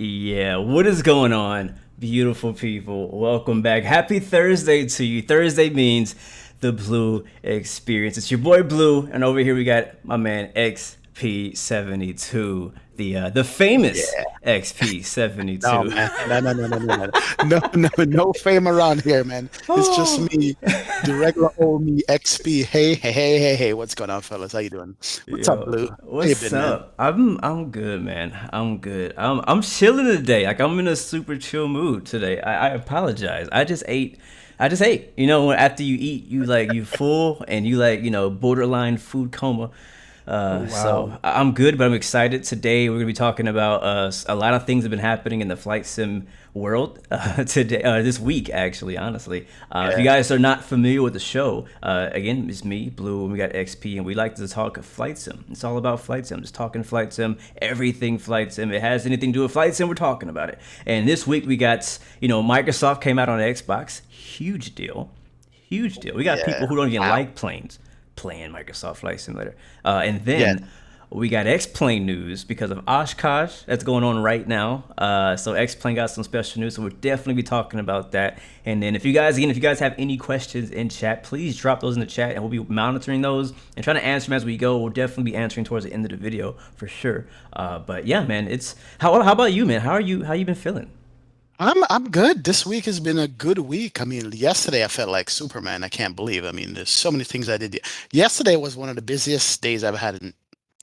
Yeah, what is going on, beautiful people? Welcome back. Happy Thursday to you. Thursday means the Blu-XPerience. It's your boy Blue, and over here we got my man XP72, the famous XP72. No, man. No fame around here, man. It's just me, the regular old me, XP. Hey, what's going on, fellas? How you doing? What's up, Blue? What's up? I'm good, man. I'm good. I'm chilling today. Like, I'm in a super chill mood today. I apologize. I just ate. You know, after you eat, you full and you borderline food coma. Wow. So I'm good, but I'm excited. Today we're gonna be talking about a lot of things have been happening in the flight sim world today, this week actually. Honestly, if you guys are not familiar with the show, again, it's me, Blue, and we got XP, and we like to talk flight sim. It's all about flight sim, just talking flight sim, everything flight sim. It has anything to do with flight sim, we're talking about it. And this week we got, Microsoft came out on Xbox, huge deal. We got people who don't even like planes playing Microsoft Flight Simulator. And then we got X-Plane news because of Oshkosh that's going on right now. So X-Plane got some special news, so we'll definitely be talking about that. And then if you guys have any questions in chat, please drop those in the chat, and we'll be monitoring those and trying to answer them as we go. We'll definitely be answering towards the end of the video for sure. But yeah, man, how about you, man? How you been feeling? I'm good. This week has been a good week. I mean, yesterday I felt like Superman. I can't believe. I mean, there's so many things I did. Yesterday was one of the busiest days I've had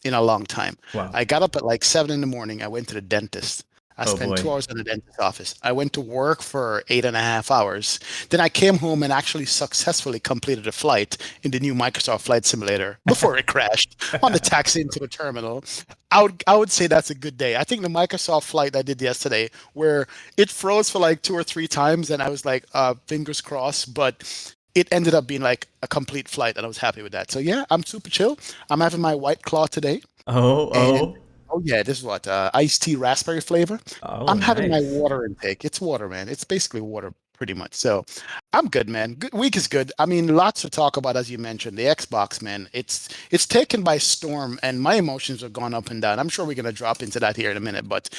in a long time. Wow. I got up at like 7 in the morning. I went to the dentist. I spent 2 hours in the dentist's office. I went to work for 8.5 hours. Then I came home and actually successfully completed a flight in the new Microsoft Flight Simulator before it crashed on the taxi into the terminal. I would say that's a good day. I think the Microsoft flight I did yesterday, where it froze for like 2 or 3 times, and I was like, fingers crossed, but it ended up being like a complete flight, and I was happy with that. So yeah, I'm super chill. I'm having my White Claw today. Oh yeah, this is what iced tea raspberry flavor. I'm having my water intake. It's water, man. It's basically water pretty much. So I'm good, man. Good week is good. I mean, lots to talk about, as you mentioned. The Xbox, man. It's taken by storm, and my emotions have gone up and down. I'm sure we're gonna drop into that here in a minute, but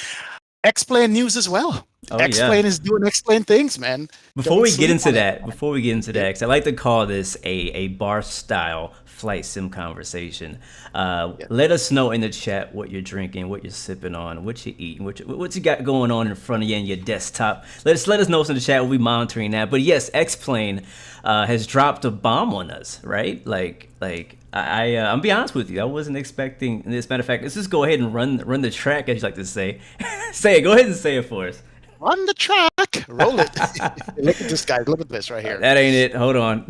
X-Plane news as well. X-Plane is doing X-Plane things, man. Before we get into that, 'cause I like to call this a bar style flight sim conversation. Let us know in the chat what you're drinking, what you're sipping on, what you're eating, what you got going on in front of you in your desktop. Let us know in the chat. We'll be monitoring that. But yes, X-Plane has dropped a bomb on us, right? I'm be honest with you, I wasn't expecting this. Matter of fact, let's just go ahead and run the track, as you like to say. Go ahead and say it for us. Run the track, roll it. Look at this, guys. Look at this right here. That ain't it. Hold on.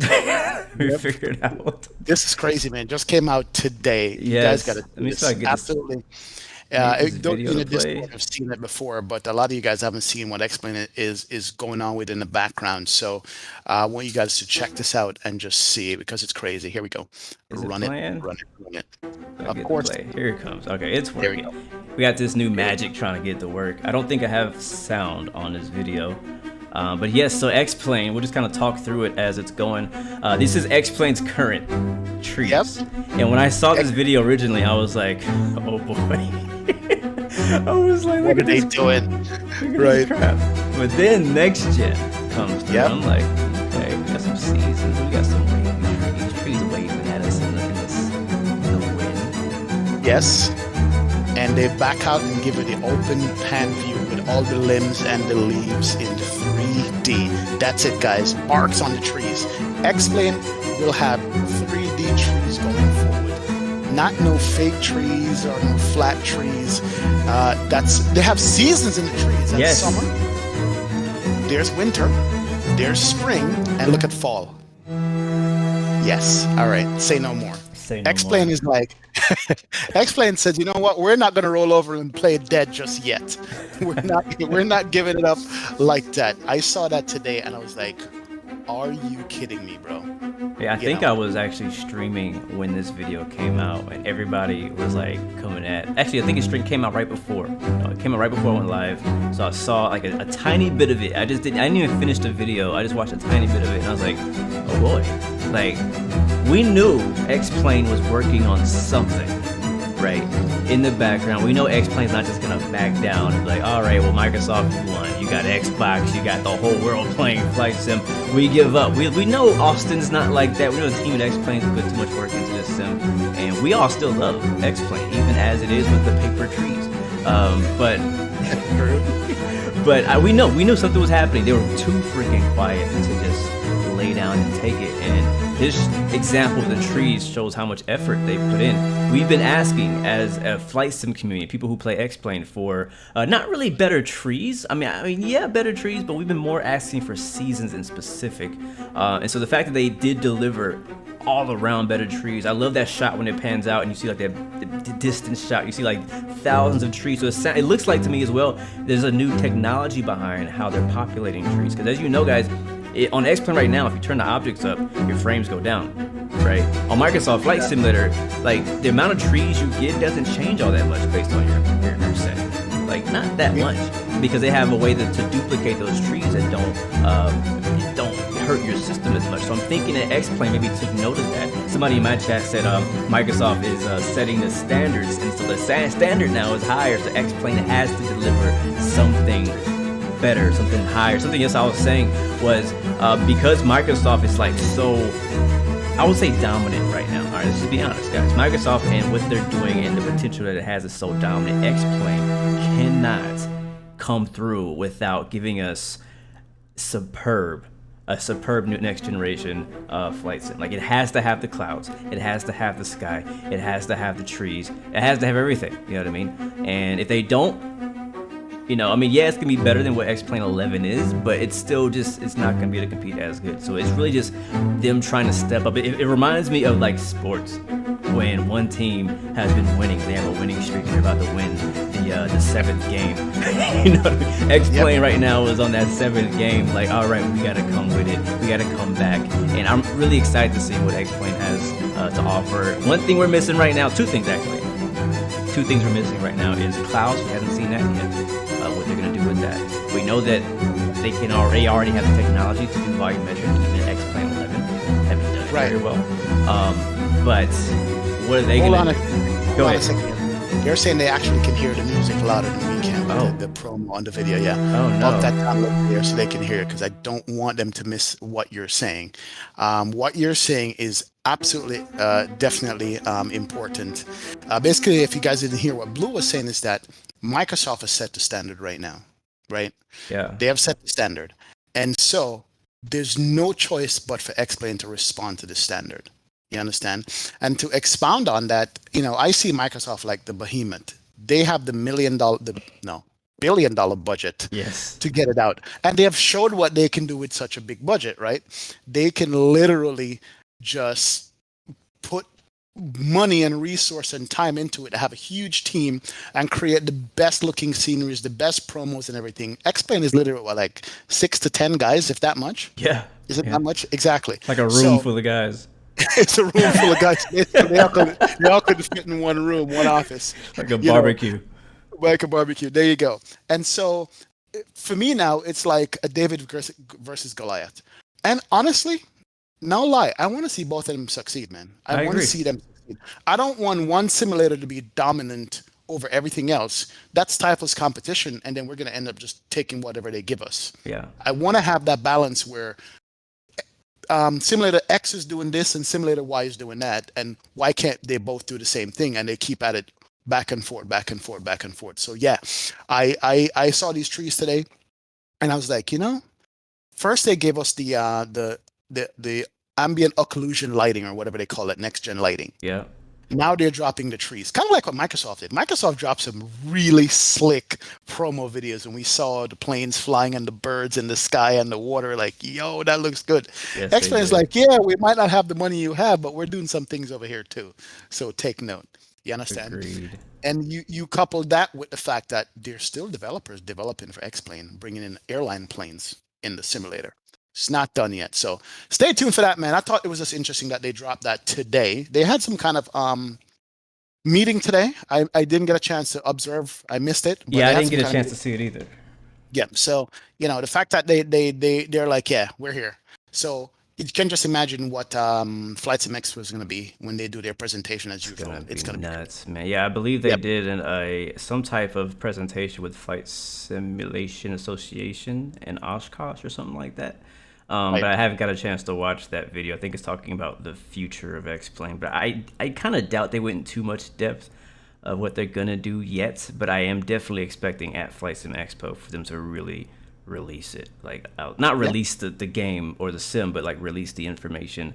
We figured it out. This is crazy, man. Just came out today. Yes. You guys got to do this. Absolutely. I've seen it before, but a lot of you guys haven't seen what X-Plane is going on with in the background. So I want you guys to check this out and just see it, because it's crazy. Here we go. Run it. Of course. Here it comes. Okay, it's working. We got this new magic trying to get to work. I don't think I have sound on this video. But yes, so X-Plane, we'll just kind of talk through it as it's going. This is X-Plane's current trees. Yep. And when I saw this video originally, I was like, oh boy. I was like, what are they doing? Right. But then next gen comes through. I'm like, okay, we got some seasons, we got some wavy trees. Trees waving at us in the wind. Yes. And they back out and give it the open pan view with all the limbs and the leaves in 3D. That's it, guys. Marks on the trees. X-Plane will have 3D trees going forward. Not no fake trees or no flat trees. They have seasons in the trees. That's summer. There's winter. There's spring. And look at fall. Yes. All right. Say no more. X-Plane is like, X-Plane says, you know what? We're not going to roll over and play dead just yet. We're not giving it up like that. I saw that today and I was like, are you kidding me, bro? Yeah, I think I was actually streaming when this video came out, and everybody was like coming at. Actually, I think it came out right before. It came out right before I went live, so I saw like a tiny bit of it. I didn't even finish the video. I just watched a tiny bit of it, and I was like, oh boy, like we knew X-Plane was working on something, right? in the background. We know X-Plane's not just gonna back down and be like, all right, well, Microsoft, you won. You got Xbox, you got the whole world playing Flight Sim. We give up. We know Austin's not like that. We know the team at X-Plane's put too much work into this sim, and we all still love X-Plane, even as it is with the paper trees. But we know something was happening. They were too freaking quiet to just lay down and take it. And this example of the trees shows how much effort they put in. We've been asking as a flight sim community, people who play X-Plane, for not really better trees. I mean, yeah, better trees, but we've been more asking for seasons in specific. And so the fact that they did deliver all around better trees. I love that shot when it pans out and you see like the distance shot. You see like thousands of trees. So it looks like to me as well, there's a new technology behind how they're populating trees. Because as you know, guys, on X-Plane right now, if you turn the objects up, your frames go down, right? On Microsoft Flight Simulator, like the amount of trees you get doesn't change all that much based on your setting. Like not that much, because they have a way to duplicate those trees that don't hurt your system as much. So I'm thinking that X-Plane maybe took note of that. Somebody in my chat said Microsoft is setting the standards, and so the standard now is higher, so X-Plane has to deliver something better, something higher. Something else I was saying was because Microsoft is like so, I would say, dominant right now. All right, let's just be honest, guys. Microsoft and what they're doing and the potential that it has is so dominant. X-Plane cannot come through without giving us a superb new next generation flight sim. Like it has to have the clouds, it has to have the sky, it has to have the trees, it has to have everything. You know what I mean? And if they don't, yeah, it's gonna be better than what X-Plane 11 is, but it's still it's not gonna be able to compete as good. So it's really just them trying to step up. It reminds me of like sports, when one team has been winning, they have a winning streak, and they're about to win the seventh game. X-Plane right now is on that seventh game. Like, all right, we gotta come with it. We gotta come back. And I'm really excited to see what X-Plane has to offer. One thing we're missing right now, two things actually. Two things we're missing right now is clouds. We haven't seen that yet. What they're gonna do with that. We know that they already have the technology to do volume measuring in X-Plane 11. Haven't done it very well. But what are they gonna do? Go ahead. They're saying they actually can hear the music louder than we can with the promo on the video. Yeah. Oh no. Bump that down over there so they can hear it, because I don't want them to miss what you're saying. What you're saying is absolutely, definitely important. Basically, if you guys didn't hear, what Blue was saying is that Microsoft has set the standard right now, right? Yeah. They have set the standard. And so there's no choice but for X-Plane to respond to the standard. You understand? And to expound on that, I see Microsoft like the behemoth. They have the billion dollar budget to get it out. And they have showed what they can do with such a big budget, right? They can literally just put money and resource and time into it, have a huge team and create the best looking sceneries, the best promos and everything. X-Plane is literally like 6 to 10 guys, if that much. Yeah. Is it that much? Exactly. Like a room full of guys. It's a room full of guys. They all could fit in one room, one office. Like a barbecue. Like a barbecue. There you go. And so for me now, it's like a David versus Goliath. And honestly, no lie, I want to see both of them succeed, man. I want to see them succeed. I don't want one simulator to be dominant over everything else. That stifles competition, and then we're going to end up just taking whatever they give us. Yeah. I want to have that balance where simulator X is doing this and simulator Y is doing that, and why can't they both do the same thing and they keep at it back and forth, back and forth, back and forth. So yeah, I saw these trees today, and I was like, first they gave us the ambient occlusion lighting, or whatever they call it, next gen lighting. Yeah. Now they're dropping the trees, kind of like what Microsoft did. Microsoft dropped some really slick promo videos, and we saw the planes flying and the birds in the sky and the water. Like, yo, that looks good. Yes, X-Plane is like, yeah, we might not have the money you have, but we're doing some things over here too. So take note. You understand? Agreed. And you couple that with the fact that there's still developers developing for X-Plane, bringing in airline planes in the simulator. It's not done yet. So stay tuned for that, man. I thought it was just interesting that they dropped that today. They had some kind of meeting today. I didn't get a chance to observe. I missed it. Yeah, I didn't get a chance to see it either. Yeah. So, the fact that they're like, yeah, we're here. So You can just imagine what Flight Sim X was going to be when they do their presentation as It's usual. gonna be It's going to be nuts, man. Yeah, I believe they yep, did a some type of presentation with Flight Simulation Association in Oshkosh or something like that. But right. I haven't got a chance to watch that video. I think it's talking about the future of X-Plane, but I kind of doubt they went in too much depth of what they're gonna do yet. But I am definitely expecting at Flight Sim Expo for them to really release it, like not Yeah. release the game or the sim, but like release the information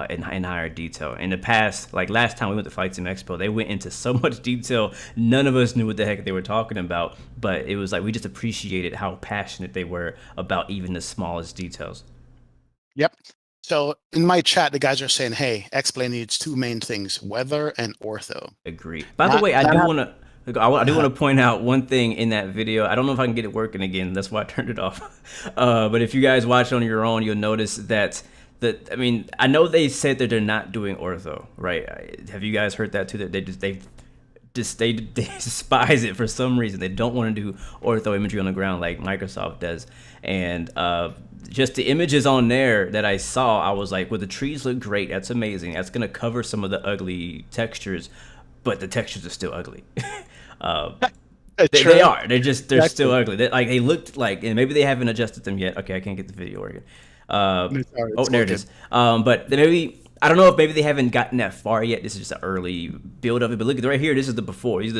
in higher detail. In the past, like last time we went to Flight Sim Expo, they went into so much detail, none of us knew what the heck they were talking about, but it was like we just appreciated how passionate they were about even the smallest details. Yep. So in my chat, the guys are saying, "Hey, X-Plane needs two main things: weather and ortho." Agree. By the That way, I that do have, want to. I do want to point out one thing in that video. I don't know if I can get it working again. That's why I turned it off. But if you guys watch on your own, you'll notice that I mean, I know they said that they're not doing ortho, right? Have you guys heard that too? That they despise it for some reason. They don't want to do ortho imagery on the ground like Microsoft does. And just the images on there that I saw, I was like, well, the trees look great. That's amazing. That's going to cover some of the ugly textures, but the textures are still ugly. uh, they true. are. They're still Exactly. ugly. Like they looked like, and maybe they haven't adjusted them yet. Okay, I can't get the video working. Sorry, Oh, it's there all it good. is. But maybe I don't know if maybe they haven't gotten that far yet. This is just an early build of it. But look at right here. This is the before. This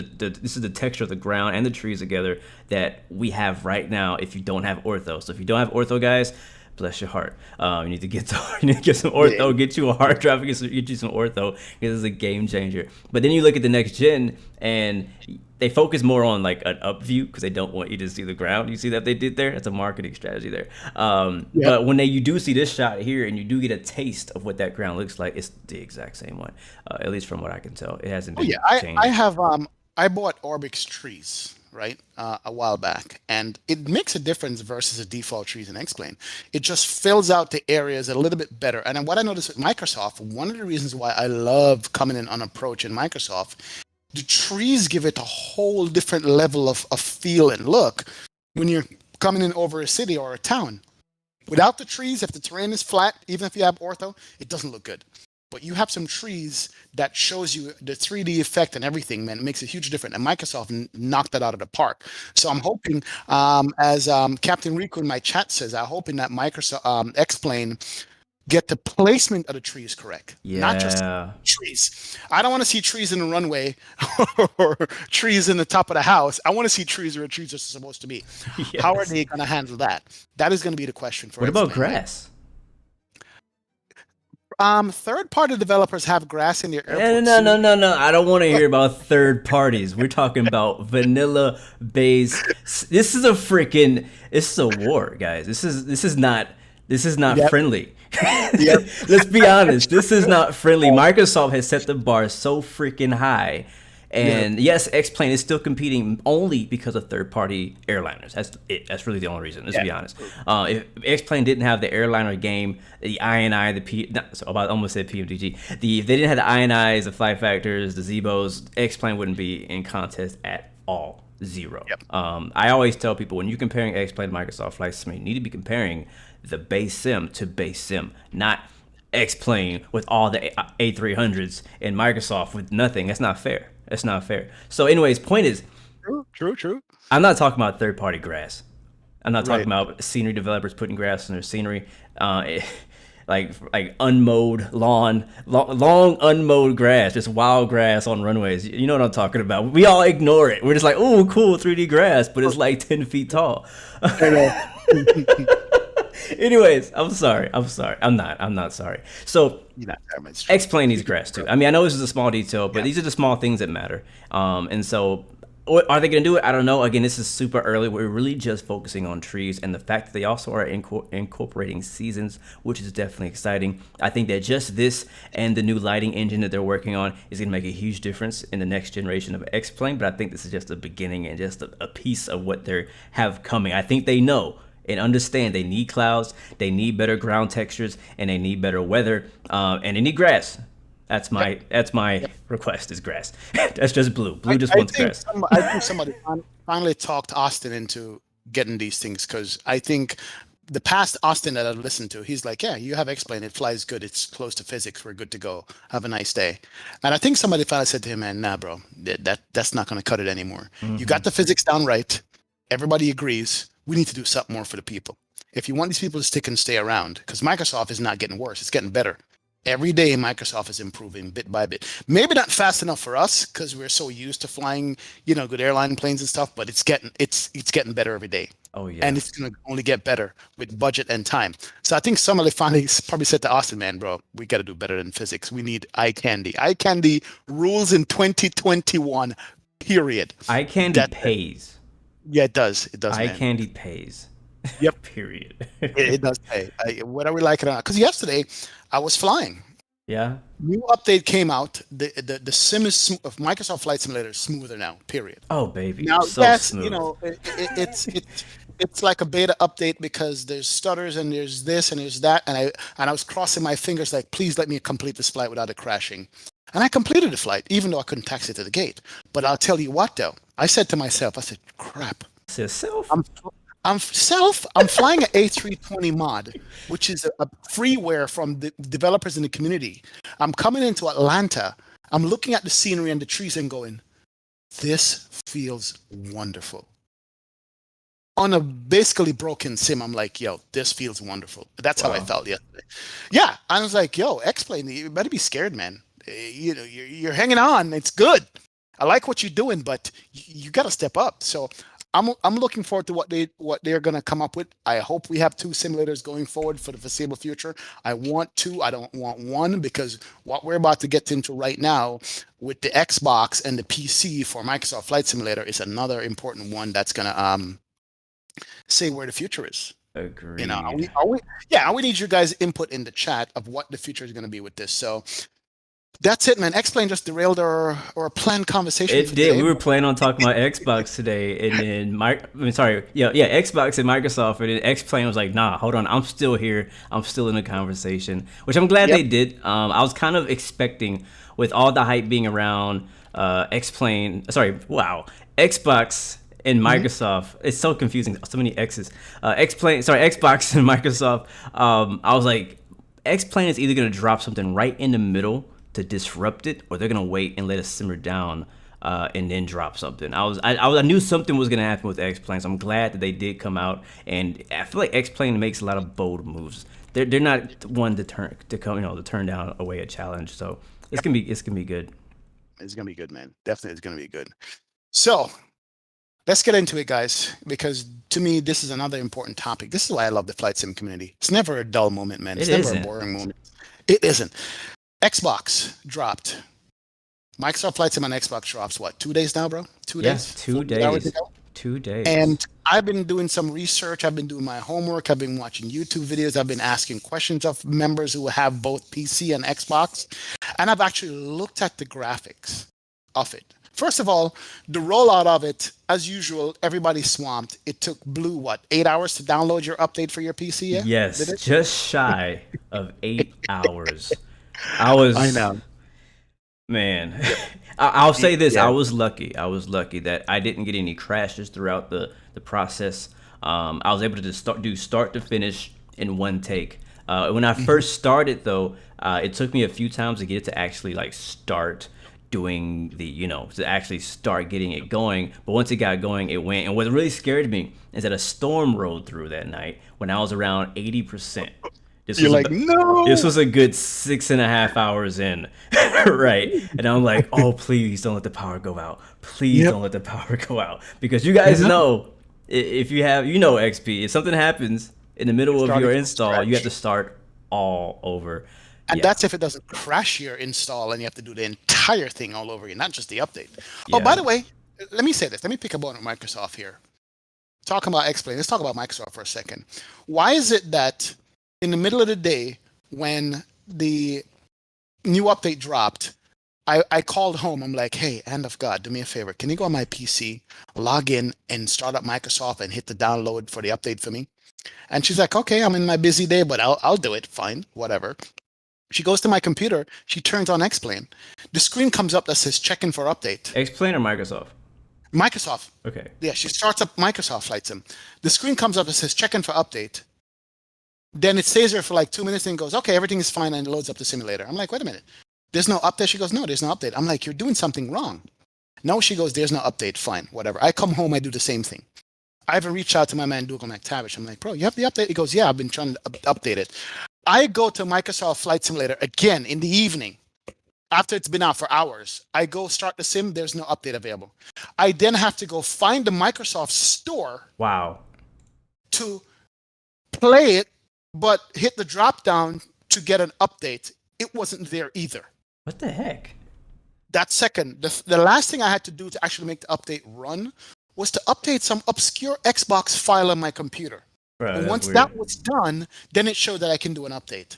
is the texture of the ground and the trees together that we have right now. If you don't have ortho, so if you don't have ortho, guys, bless your heart. You need to get you need to get some Yeah. ortho. Get you a hard drive. Get you some ortho. This is a game changer. But then you look at the next gen and they focus more on like an up view because they don't want you to see the ground. You see that they did there? That's a marketing strategy there. Yep. But when you do see this shot here and you do get a taste of what that ground looks like, it's the exact same one. At least from what I can tell, it hasn't Oh been yeah. I changed. have I bought Orbix trees, right, a while back, and it makes a difference versus the default trees in X-Plane. It just fills out the areas a little bit better. And then what I noticed with Microsoft, one of the reasons why I love coming in on Approach in Microsoft, the trees give it a whole different level of feel and look when you're coming in over a city or a town. Without the trees, if the terrain is flat, even if you have ortho, it doesn't look good. But you have some trees that shows you the 3D effect and everything, man. It makes a huge difference. And Microsoft knocked that out of the park. So I'm hoping, as Captain Rico in my chat says, I'm hoping that Microsoft X-Plane get the placement of the trees correct, not just Yeah. trees. I don't want to see trees in the runway or trees in the top of the house. I want to see trees where trees are supposed to be. How are Yes. they going to handle that? That is going to be the question for What about X-Plane, right? grass? Third-party developers have grass in their No, airport no, no, soon. no, no. I don't want to hear about third parties. We're talking about vanilla base. This is a freaking. This is a war, guys. This is not Yep, friendly. yep, Let's be honest. This is not friendly. Microsoft has set the bar so freaking high. yep, And yes, X-Plane is still competing only because of third-party airliners. That's it. That's really the only reason. Let's yeah. be honest. If X-Plane didn't have the airliner game, the INI, the P, not, so I almost said PMDG. If they didn't have the INIs, the flight factors, the Zebos, X-Plane wouldn't be in contest at all. Zero. Yep. I always tell people when you're comparing X-Plane to Microsoft Flight Sim, you need to be comparing the base sim to base sim, not X-Plane with all the A300s and Microsoft with nothing. That's not fair. That's not fair. So, anyways, point is, True, true, true. I'm not talking about third-party grass. I'm not talking Right. about scenery developers putting grass in their scenery, like unmowed lawn, long unmowed grass, just wild grass on runways. You know what I'm talking about. We all ignore it. We're just like, oh, cool, 3D grass, but it's like 10 feet tall. I know. Anyways, I'm sorry. I'm sorry. I'm not sorry. So You're not damn it's true. X-Plane needs grass too. I mean, I know this is a small detail, but Yeah. these are the small things that matter. And so, are they going to do it? I don't know. Again, this is super early. We're really just focusing on trees and the fact that they also are incorporating seasons, which is definitely exciting. I think that just this and the new lighting engine that they're working on is going to make a huge difference in the next generation of X-Plane. But I think this is just the beginning and just a piece of what they have coming. I think they know and understand they need clouds, they need better ground textures, and they need better weather, and they need grass. That's my request is grass. That's just blue. Blue just wants grass. I think somebody finally talked Austin into getting these things because I think the past Austin that I've listened to, he's like, yeah, you have X-Plane. It flies good. It's close to physics. We're good to go. Have a nice day. And I think somebody finally said to him, man, nah, bro, that's not going to cut it anymore. You got the physics down right. Everybody agrees. We need to do something more for the people. If you want these people to stick and stay around, because Microsoft is not getting worse, it's getting better. Every day, Microsoft is improving bit by bit. Maybe not fast enough for us because we're so used to flying, good airline planes and stuff. But it's getting better every day. Oh yeah. And it's gonna only get better with budget and time. So I think somebody finally probably said to Austin, man, bro, we got to do better than physics. We need eye candy. Eye candy rules in 2021. Period. Eye candy pays. Yeah, it does. It does. Eye candy pays. Yep. Period. It does pay. Whether we like it or not. Because yesterday I was flying. Yeah. New update came out. The sim is of Microsoft Flight Simulator is smoother now. Period. Oh baby. Now so yes, smooth. it's like a beta update because there's stutters and there's this and there's that, and I was crossing my fingers like, please let me complete this flight without it crashing. And I completed the flight, even though I couldn't taxi to the gate. But I'll tell you what, though, I said to myself, I said, crap. Self. I'm flying an A320 mod, which is a freeware from the developers in the community. I'm coming into Atlanta. I'm looking at the scenery and the trees and going, this feels wonderful. On a basically broken sim, I'm like, yo, this feels wonderful. That's how I felt yesterday. Yeah, I was like, yo, X-Plane, you better be scared, man. You're hanging on. It's good. I like what you're doing, but you got to step up. So I'm looking forward to what they're going to come up with. I hope we have 2 simulators going forward for the foreseeable future. I want 2. I don't want 1 because what we're about to get into right now with the Xbox and the PC for Microsoft Flight Simulator is another important one that's going to say where the future is. Agreed. We need your guys' input in the chat of what the future is going to be with this. So that's it, man. X-Plane just derailed our planned conversation. It did. Today. We were planning on talking about Xbox today, and then Xbox and Microsoft, and then X-Plane was like, "Nah, hold on, I'm still here. I'm still in the conversation," which I'm glad they did. I was kind of expecting, with all the hype being around Xbox and Microsoft. It's so confusing. So many X's. Xbox and Microsoft. I was like, X-Plane is either gonna drop something right in the middle to disrupt it, or they're gonna wait and let us simmer down and then drop something. I knew something was gonna happen with X-Plane, so I'm glad that they did come out. And I feel like X-Plane makes a lot of bold moves. They're not one to turn down away a challenge. So it's gonna be good. It's gonna be good, man. Definitely, it's gonna be good. So let's get into it, guys, because to me, this is another important topic. This is why I love the flight sim community. It's never a dull moment, man. It's never a boring moment. It isn't. Xbox dropped. Microsoft Flight Sim on Xbox drops, what, 2 days now, bro? 2 days? 2 days. 2 days. And I've been doing some research. I've been doing my homework. I've been watching YouTube videos. I've been asking questions of members who have both PC and Xbox. And I've actually looked at the graphics of it. First of all, the rollout of it, as usual, everybody's swamped. It took Blue, 8 hours to download your update for your PC? Yeah? Yes, just shy of 8 hours. I know. Man, I'll say this. I was lucky. That I didn't get any crashes throughout the process. I was able to just do start to finish in one take. When I first started, though, it took me a few times to get it to actually start doing to actually start getting it going. But once it got going, it went. And what really scared me is that a storm rolled through that night when I was around 80%. No. This was a good 6.5 hours in, right? And I'm like, oh, please don't let the power go out. Please don't let the power go out. Because you guys know, if you have, XP, if something happens in the middle of your install, you have to start all over. And that's if it doesn't crash your install and you have to do the entire thing all over again, not just the update. Oh, by the way, let me say this. Let me pick a bone at Microsoft here. Talking about X-Plane, let's talk about Microsoft for a second. Why is it that in the middle of the day when the new update dropped, I called home. I'm like, hey, hand of God, do me a favor. Can you go on my PC, log in, and start up Microsoft and hit the download for the update for me? And she's like, okay, I'm in my busy day, but I'll do it. Fine, whatever. She goes to my computer. She turns on X-Plane. The screen comes up that says checking for update. X-Plane or Microsoft? Microsoft. Okay. Yeah, she starts up Microsoft Flight Sim. The screen comes up that says checking for update. Then it stays there for like 2 minutes and goes, okay, everything is fine, and it loads up the simulator. I'm like, wait a minute. There's no update. She goes, no, there's no update. I'm like, you're doing something wrong. No, she goes, there's no update. Fine, whatever. I come home, I do the same thing. I even reached out to my man, Dougal McTavish. I'm like, bro, you have the update? He goes, yeah, I've been trying to update it. I go to Microsoft Flight Simulator again in the evening after it's been out for hours. I go start the sim. There's no update available. I then have to go find the Microsoft store. Wow. To play it, but hit the drop down to get an update. It wasn't there either. What the heck? That second, the last thing I had to do to actually make the update run was to update some obscure Xbox file on my computer. Bro, and once weird. that was done, then it showed that I can do an update.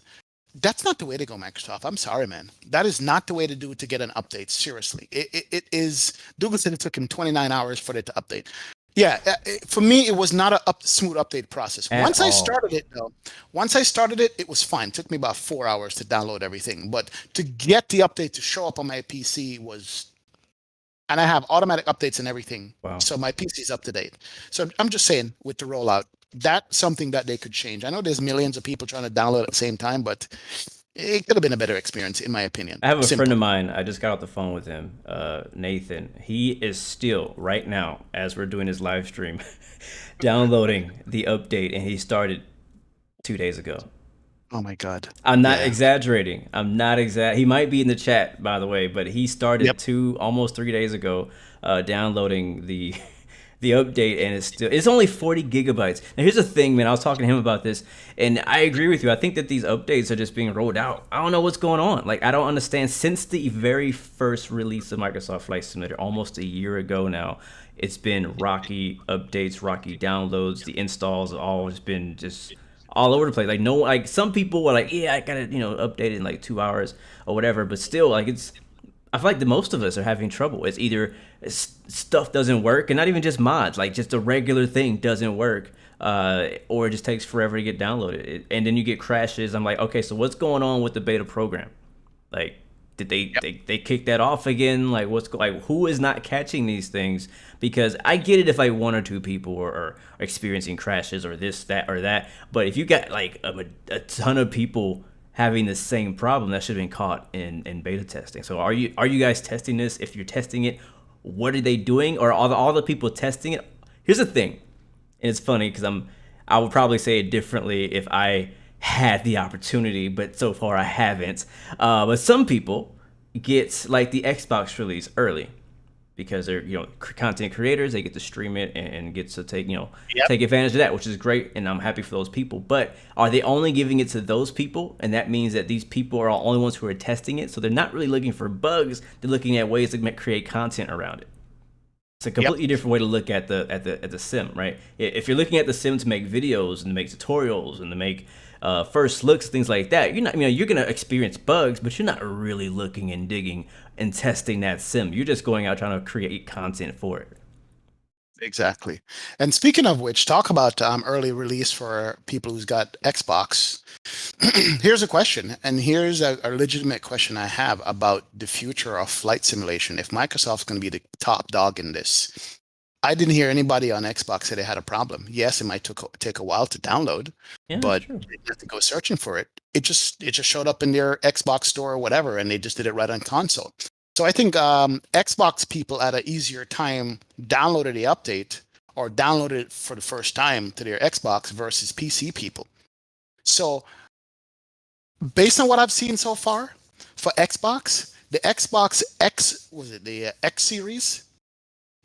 That's not the way to go, Microsoft. I'm sorry, man. That is not the way to do it to get an update. Seriously. It is. Dougal said it took him 29 hours for it to update. Yeah, for me, it was not a smooth update process. Once I started it, it was fine. It took me about 4 hours to download everything. But to get the update to show up on my PC was... And I have automatic updates and everything. Wow. So my PC is up to date. So I'm just saying, with the rollout, that's something that they could change. I know there's millions of people trying to download at the same time, but it could have been a better experience, in my opinion. I have a friend of mine. I just got off the phone with him, Nathan. He is still, right now, as we're doing his live stream, downloading the update, and he started 2 days ago. Oh my God. I'm not exaggerating. He might be in the chat, by the way, but he started almost 3 days ago, downloading the update, and it's only 40 gigabytes. Now here's the thing, man. I was talking to him about this, and I agree with you. I think that these updates are just being rolled out. I don't know what's going on. Like, I don't understand. Since the very first release of Microsoft Flight Simulator, almost a year ago now, it's been rocky updates, rocky downloads. The installs have all just been all over the place. Like some people were like, yeah, I gotta update it in like 2 hours or whatever, but still, like, I feel like the most of us are having trouble. It's either stuff doesn't work, and not even just mods, like just a regular thing doesn't work, or it just takes forever to get downloaded, and then you get crashes. I'm like, okay, so what's going on with the beta program? Like, did they kick that off again? Like, who is not catching these things? Because I get it if like one or two people are experiencing crashes or this, that, or that, but if you got like a ton of people having the same problem, that should have been caught in beta testing. So are you guys testing this? If you're testing it, what are they doing? Or are all the people testing it? Here's the thing, and it's funny because I would probably say it differently if I had the opportunity, but so far I haven't. But some people get like the Xbox release early because they're content creators. They get to stream it and get to take advantage of that, which is great, and I'm happy for those people. But are they only giving it to those people? And that means that these people are the only ones who are testing it. So they're not really looking for bugs. They're looking at ways to create content around it. It's a completely different way to look at the sim, right? If you're looking at the sim to make videos and to make tutorials and to make first looks, things like that, you're gonna experience bugs, but you're not really looking and digging and testing that sim. You're just going out trying to create content for it. Exactly. And speaking of which, talk about early release for people who's got Xbox. Here's a question, and here's a legitimate question I have about the future of flight simulation. If Microsoft's going to be the top dog in this, I didn't hear anybody on Xbox say they had a problem. Yes, it might take a while to download, but you have to go searching for it. It just showed up in their Xbox store or whatever, and they just did it right on console. So I think Xbox people had an easier time downloading the update or downloaded it for the first time to their Xbox versus PC people. So based on what I've seen so far for Xbox, the Xbox X, the X series,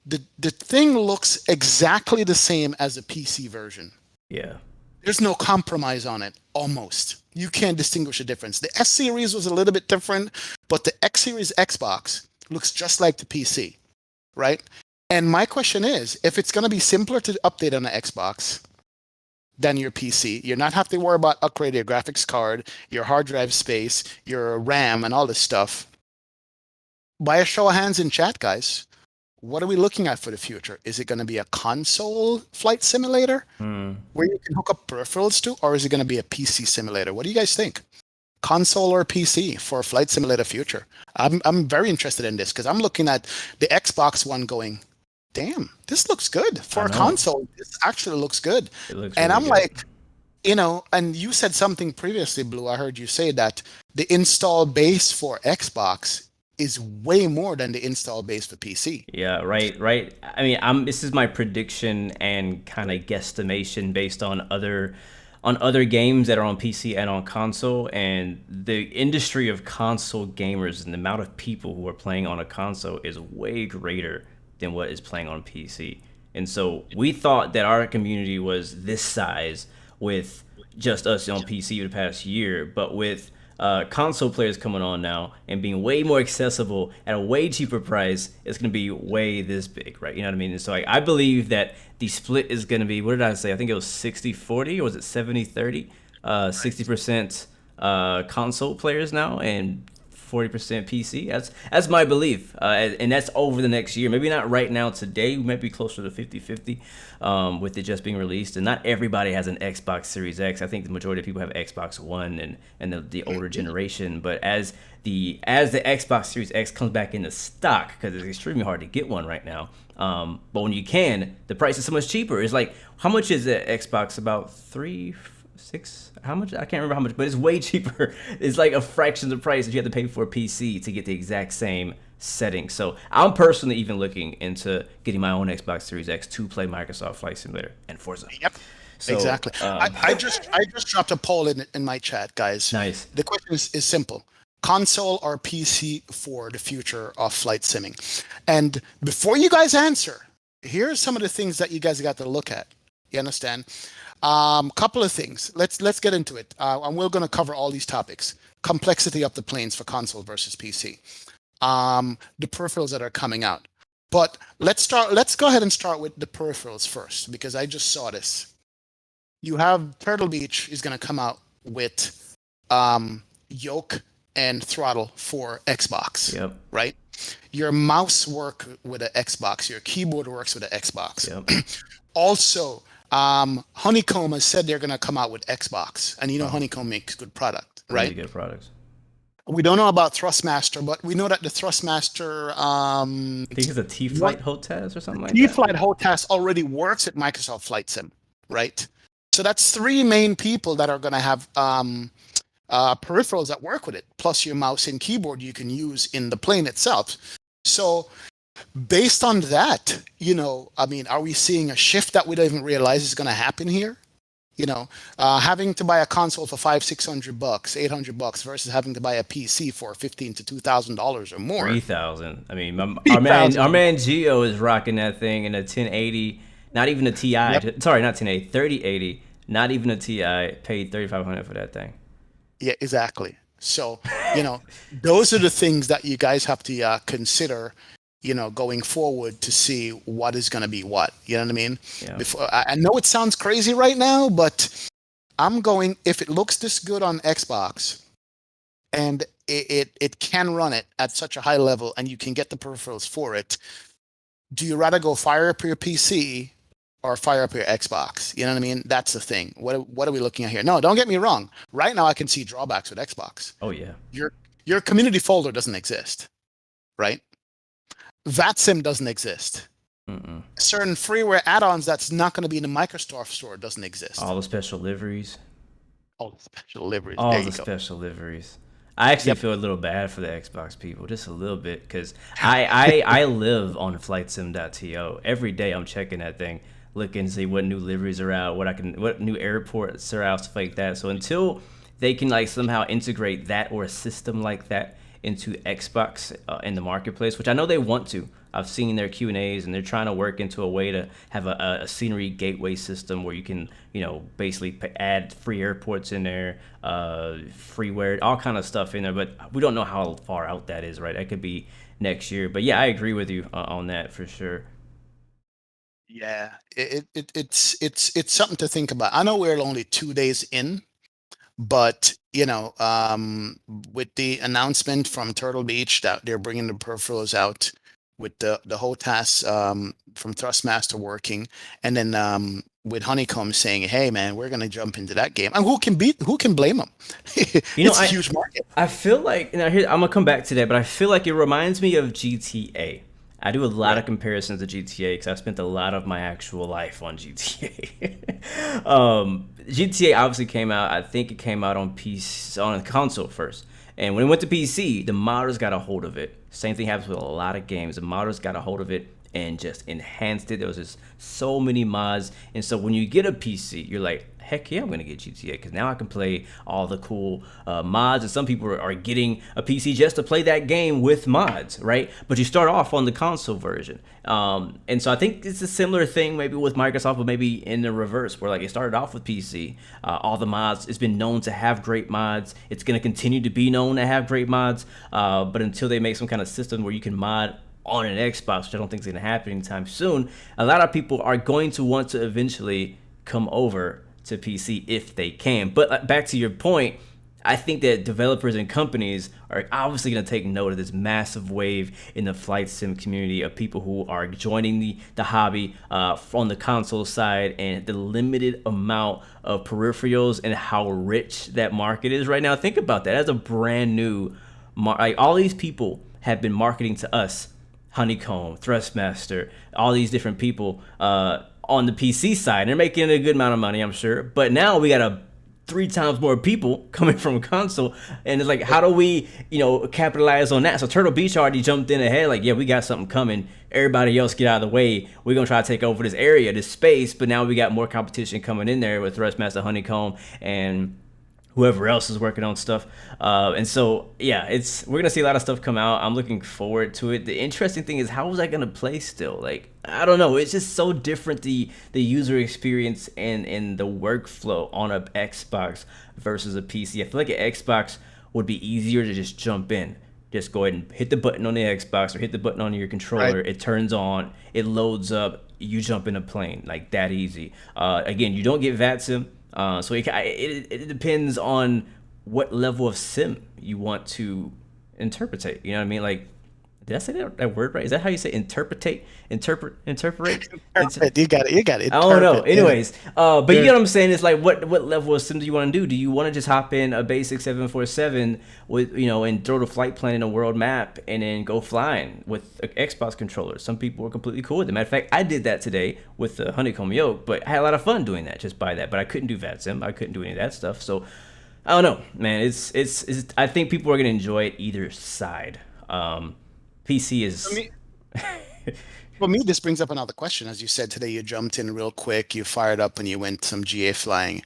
the thing looks exactly the same as a PC version. Yeah. There's no compromise on it, almost. You can't distinguish a difference. The S series was a little bit different, but the X series Xbox looks just like the PC, right? And my question is, if it's going to be simpler to update on the Xbox than your PC, you're not have to worry about upgrading your graphics card, your hard drive space, your RAM, and all this stuff. By a show of hands in chat, guys, what are we looking at for the future? Is it going to be a console flight simulator where you can hook up peripherals to, or is it going to be a PC simulator? What do you guys think? Console or PC for flight simulator future? I'm very interested in this because I'm looking at the Xbox One going, damn, this looks good for a console. This actually looks good. And I'm like, and you said something previously, Blue. I heard you say that the install base for Xbox is way more than the install base for PC. Yeah, right. I mean, this is my prediction and kind of guesstimation based on other games that are on PC and on console, and the industry of console gamers and the amount of people who are playing on a console is way greater than what is playing on PC. And so we thought that our community was this size with just us on PC the past year, but with console players coming on now and being way more accessible at a way cheaper price, it's going to be way this big, right? You know what I mean? And so I believe that the split is going to be, what did I say? I think it was 60-40, or was it 70-30? 60% console players now and 40% PC. That's my belief, and that's over the next year. Maybe not right now today. We might be closer to 50-50 with it just being released. And not everybody has an Xbox Series X. I think the majority of people have Xbox One and the older generation. But as the Xbox Series X comes back into stock, because it's extremely hard to get one right now. But when you can, the price is so much cheaper. It's like, how much is the Xbox? About 6, how much? I can't remember how much, but it's way cheaper. It's like a fraction of the price that you have to pay for a PC to get the exact same settings. So I'm personally even looking into getting my own Xbox Series X to play Microsoft Flight Simulator and Forza. Yep. So, exactly. I just dropped a poll in my chat, guys. Nice. The question is simple. Console or PC for the future of flight simming? And before you guys answer, here's some of the things that you guys got to look at. You understand? Couple of things. Let's get into it. And we're going to cover all these topics. Complexity of the planes for console versus PC. The peripherals that are coming out. But let's go ahead and start with the peripherals first, because I just saw this. You have Turtle Beach is going to come out with yoke and throttle for Xbox. Yep. Right? Your mouse work with an Xbox. Your keyboard works with an Xbox. Yep. Also, Honeycomb has said they're going to come out with Xbox, and Honeycomb makes good product, right? Really good products. We don't know about Thrustmaster, but we know that the Thrustmaster, I think it's a T-Flight HOTAS or something like that. T-Flight HOTAS already works at Microsoft Flight Sim, right? So that's 3 main people that are going to have peripherals that work with it, plus your mouse and keyboard you can use in the plane itself. So based on that, are we seeing a shift that we don't even realize is going to happen here? Having to buy a console for $500-$600, $800 versus having to buy a PC for $1,500 to $2,000 or more. $3,000. I mean, our man Gio is rocking that thing in a 1080, not even a Ti. Yep. Sorry, not 1080, 3080, not even a Ti. Paid $3,500 for that thing. Yeah, exactly. So, those are the things that you guys have to consider, going forward to see what is going to be what. You know what I mean? Yeah. I know it sounds crazy right now, but if it looks this good on Xbox and it can run it at such a high level and you can get the peripherals for it, do you rather go fire up your PC or fire up your Xbox? You know what I mean? That's the thing. What are we looking at here? No, don't get me wrong. Right now I can see drawbacks with Xbox. Oh yeah. Your community folder doesn't exist, right? VATSIM doesn't exist. Mm-mm. Certain freeware add-ons that's not going to be in the Microsoft store doesn't exist. All the special liveries. All the special liveries. All the special liveries. I actually feel a little bad for the Xbox people, just a little bit, because I live on flightsim.to. Every day I'm checking that thing, looking to see what new liveries are out, what new airports are out, stuff like that. So until they can somehow integrate that or a system like that into Xbox in the marketplace, which I know they want to. I've seen their Q&As, and they're trying to work into a way to have a scenery gateway system where you can, basically add free airports in there, freeware, all kind of stuff in there. But we don't know how far out that is, right? That could be next year. But yeah, I agree with you on that for sure. Yeah, it's something to think about. I know we're only 2 days in, but with the announcement from Turtle Beach that they're bringing the peripherals out, with the HOTAS from Thrustmaster working, and then with Honeycomb saying, "Hey man, we're gonna jump into that game," and who can blame them? It's a huge market. I feel like I'm gonna come back to that, but I feel like it reminds me of GTA. I do a lot of comparisons to GTA because I spent a lot of my actual life on GTA. GTA obviously came out. I think it came out on PC on a console first, and when it went to PC, the modders got a hold of it. Same thing happens with a lot of games. The modders got a hold of it and just enhanced it. There was just so many mods, and so when you get a PC, you're like, heck yeah, I'm gonna get GTA because now I can play all the cool mods. And some people are getting a PC just to play that game with mods, right? But you start off on the console version, and so I think it's a similar thing maybe with Microsoft, but maybe in the reverse, where like it started off with PC, all the mods. It's been known to have great mods. It's gonna continue to be known to have great mods, but until they make some kind of system where you can mod on an Xbox, which I don't think is going to happen anytime soon, a lot of people are going to want to eventually come over to PC if they can. But back to your point, I think that developers and companies are obviously going to take note of this massive wave in the flight sim community of people who are joining the hobby on the console side, and the limited amount of peripherals and how rich that market is right now. Think about that. As a brand new, like all these people have been marketing to us, Honeycomb, Thrustmaster, all these different people on the PC side. They're making a good amount of money, I'm sure. But now we got 3 times more people coming from console, and it's like, how do we, capitalize on that? So Turtle Beach already jumped in ahead, like, yeah, we got something coming. Everybody else get out of the way. We're gonna try to take over this area, this space. But now we got more competition coming in there with Thrustmaster, Honeycomb, and whoever else is working on stuff. And so, yeah, we're gonna see a lot of stuff come out. I'm looking forward to it. The interesting thing is, how is that gonna play still? Like, I don't know. It's just so different, the user experience and the workflow on a Xbox versus a PC. I feel like an Xbox would be easier to just jump in. Just go ahead and hit the button on the Xbox or hit the button on your controller. Right. It turns on, it loads up, you jump in a plane, like that easy. Again, you don't get VATSIM. So it depends on what level of sim you want to interpretate. You know what I mean? Like, did I say that word right? Is that how you say interpretate? Interpret? You got it. I don't know. Anyways, but you know what I'm saying? It's like, what level of sim do you want to do? Do you want to just hop in a basic 747 with, and throw the flight plan in a world map and then go flying with an Xbox controller? Some people are completely cool with it. Matter of fact, I did that today with the Honeycomb Yoke, but I had a lot of fun doing that just by that. But I couldn't do VATSIM. I couldn't do any of that stuff. So I don't know, man. It's I think people are gonna enjoy it either side. PC is. For me, this brings up another question. As you said today, you jumped in real quick, you fired up, and you went some GA flying.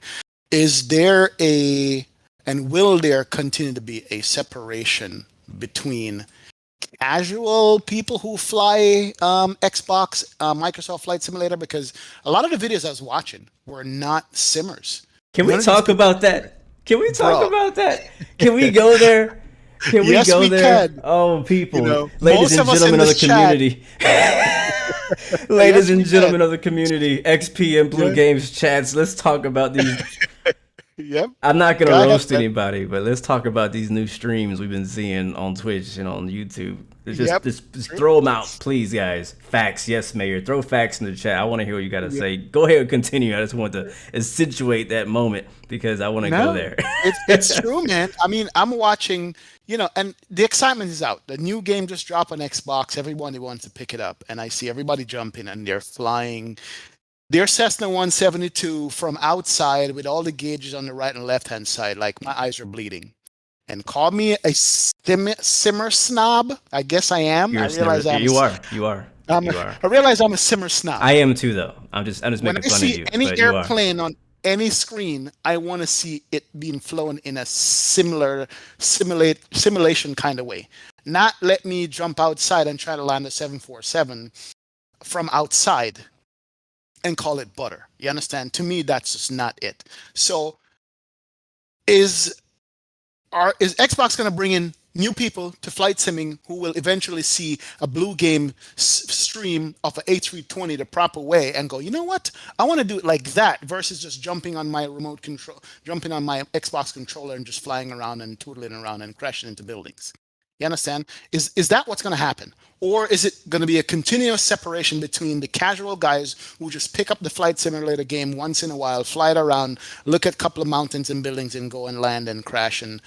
Is there and will there continue to be a separation between casual people who fly Xbox, Microsoft Flight Simulator? Because a lot of the videos I was watching were not simmers. Can we talk about that? Can we talk about that? Can we go there? Can we go there? Can. Oh, people, ladies and gentlemen of the community, ladies and gentlemen of the community, XP and Blue Games chats. Let's talk about these. Yep. I'm not gonna roast anybody, but let's talk about these new streams we've been seeing on Twitch and on YouTube. Just throw them out, please, guys. Facts, yes, Mayor. Throw facts in the chat. I want to hear what you got to say. Go ahead and continue. I just want to accentuate that moment because I want to go there. It's true, man. I mean, I'm watching, and the excitement is out. The new game just dropped on Xbox. Everybody wants to pick it up, and I see everybody jumping, and they're flying their Cessna 172 from outside with all the gauges on the right and left hand side. Like, my eyes are bleeding. And call me a simmer snob. I guess I am. You are. I realize I'm a simmer snob. I am too, though. I'm just making fun of you. When I see any airplane on any screen, I want to see it being flown in a similar simulation kind of way. Not let me jump outside and try to land a 747 from outside and call it butter. You understand? To me, that's just not it. So is Xbox going to bring in new people to flight simming who will eventually see a Blue Game stream of an A320 the proper way and go, you know what? I want to do it like that versus just jumping on my remote control, jumping on my Xbox controller and just flying around and tootling around and crashing into buildings. You understand? Is that what's going to happen? Or is it going to be a continuous separation between the casual guys who just pick up the flight simulator game once in a while, fly it around, look at a couple of mountains and buildings and go and land and crash, and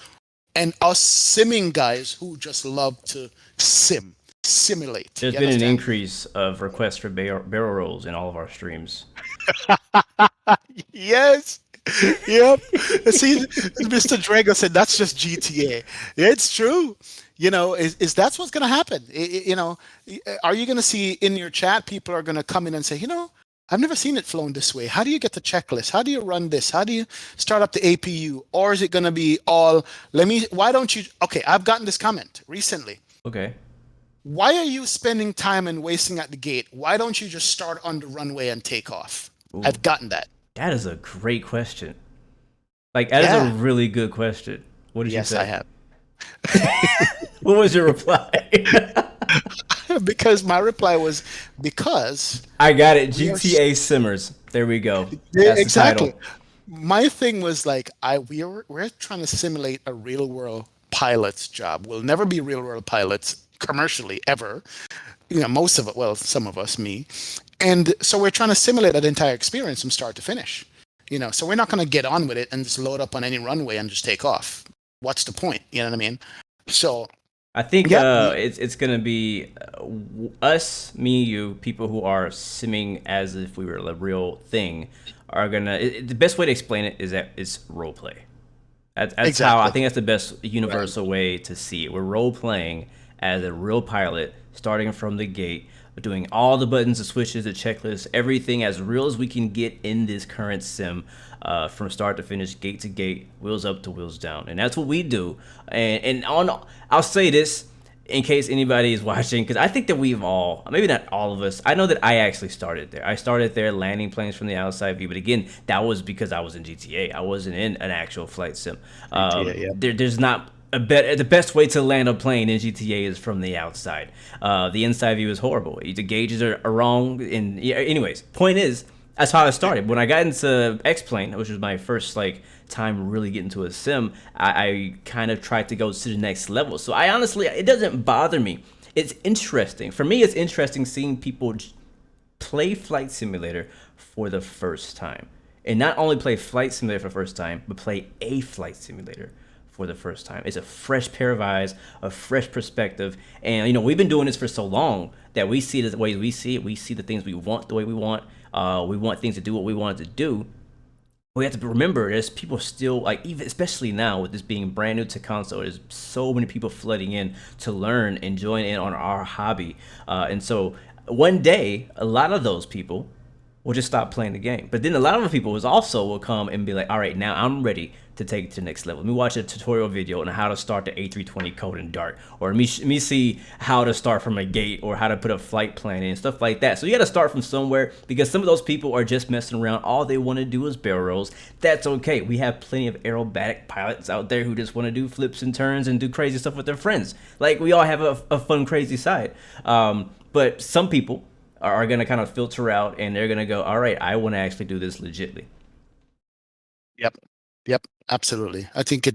us simming guys who just love to sim simulate. There's You been an understand? increase of requests for barrel rolls in all of our streams. Yes. Yep. See, Mr. Drago said that's just GTA. It's true. Is that's what's going to happen? Are you going to see in your chat people are going to come in and say, I've never seen it flown this way. How do you get the checklist? How do you run this? How do you start up the APU? Or is it going to be all, why don't you, okay, I've gotten this comment recently. Okay. Why are you spending time and wasting at the gate? Why don't you just start on the runway and take off? Ooh, I've gotten that. That is a great question. Like, that is a really good question. What did you say? Yes, I have. What was your reply? Because my reply was, because I got it. GTA Simmers. There we go. That's exactly. The title. My thing was like, we're trying to simulate a real world pilot's job. We'll never be real world pilots commercially ever. Most of it, well, some of us, me. And so we're trying to simulate that entire experience from start to finish. So we're not going to get on with it and just load up on any runway and just take off. What's the point? You know what I mean? So I think it's going to be us, me, you, people who are simming as if we were a real thing are going to... The best way to explain it is that it's role play. That's exactly how I think that's the best universal way to see it. We're role playing as a real pilot, starting from the gate, doing all the buttons, the switches, the checklists, everything as real as we can get in this current sim, from start to finish, gate to gate, wheels up to wheels down. And that's what we do. And I'll say this in case anybody is watching, because I think that we've all, maybe not all of us, I know that I actually started there. I started there landing planes from the outside view, but again, that was because I was in GTA. I wasn't in an actual flight sim. There's not the best way to land a plane in GTA is from the outside. The inside view is horrible. The gauges are wrong. And anyways, point is, that's how I started. When I got into X-Plane, which was my first time really getting to a sim, I kind of tried to go to the next level. So I honestly, it doesn't bother me. It's interesting. For me, it's interesting seeing people play Flight Simulator for the first time. And not only play Flight Simulator for the first time, but play a Flight Simulator for the first time. It's a fresh pair of eyes, a fresh perspective. And, we've been doing this for so long that we see it the way we see it. We see the things we want the way we want. We want things to do what we want it to do. We have to remember there's people still, even especially now with this being brand new to console, there's so many people flooding in to learn and join in on our hobby. And so one day, a lot of those people will just stop playing the game. But then a lot of people will come and be like, all right, now I'm ready to take it to the next level. Let me watch a tutorial video on how to start the A320 code in Dart, or let me see how to start from a gate, or how to put a flight plan in, stuff like that. So you got to start from somewhere, because some of those people are just messing around. All they want to do is barrel rolls. That's okay. We have plenty of aerobatic pilots out there who just want to do flips and turns and do crazy stuff with their friends. We all have a fun, crazy side. But some people are going to kind of filter out, and they're going to go, all right, I want to actually do this legitly. Yep, absolutely. I think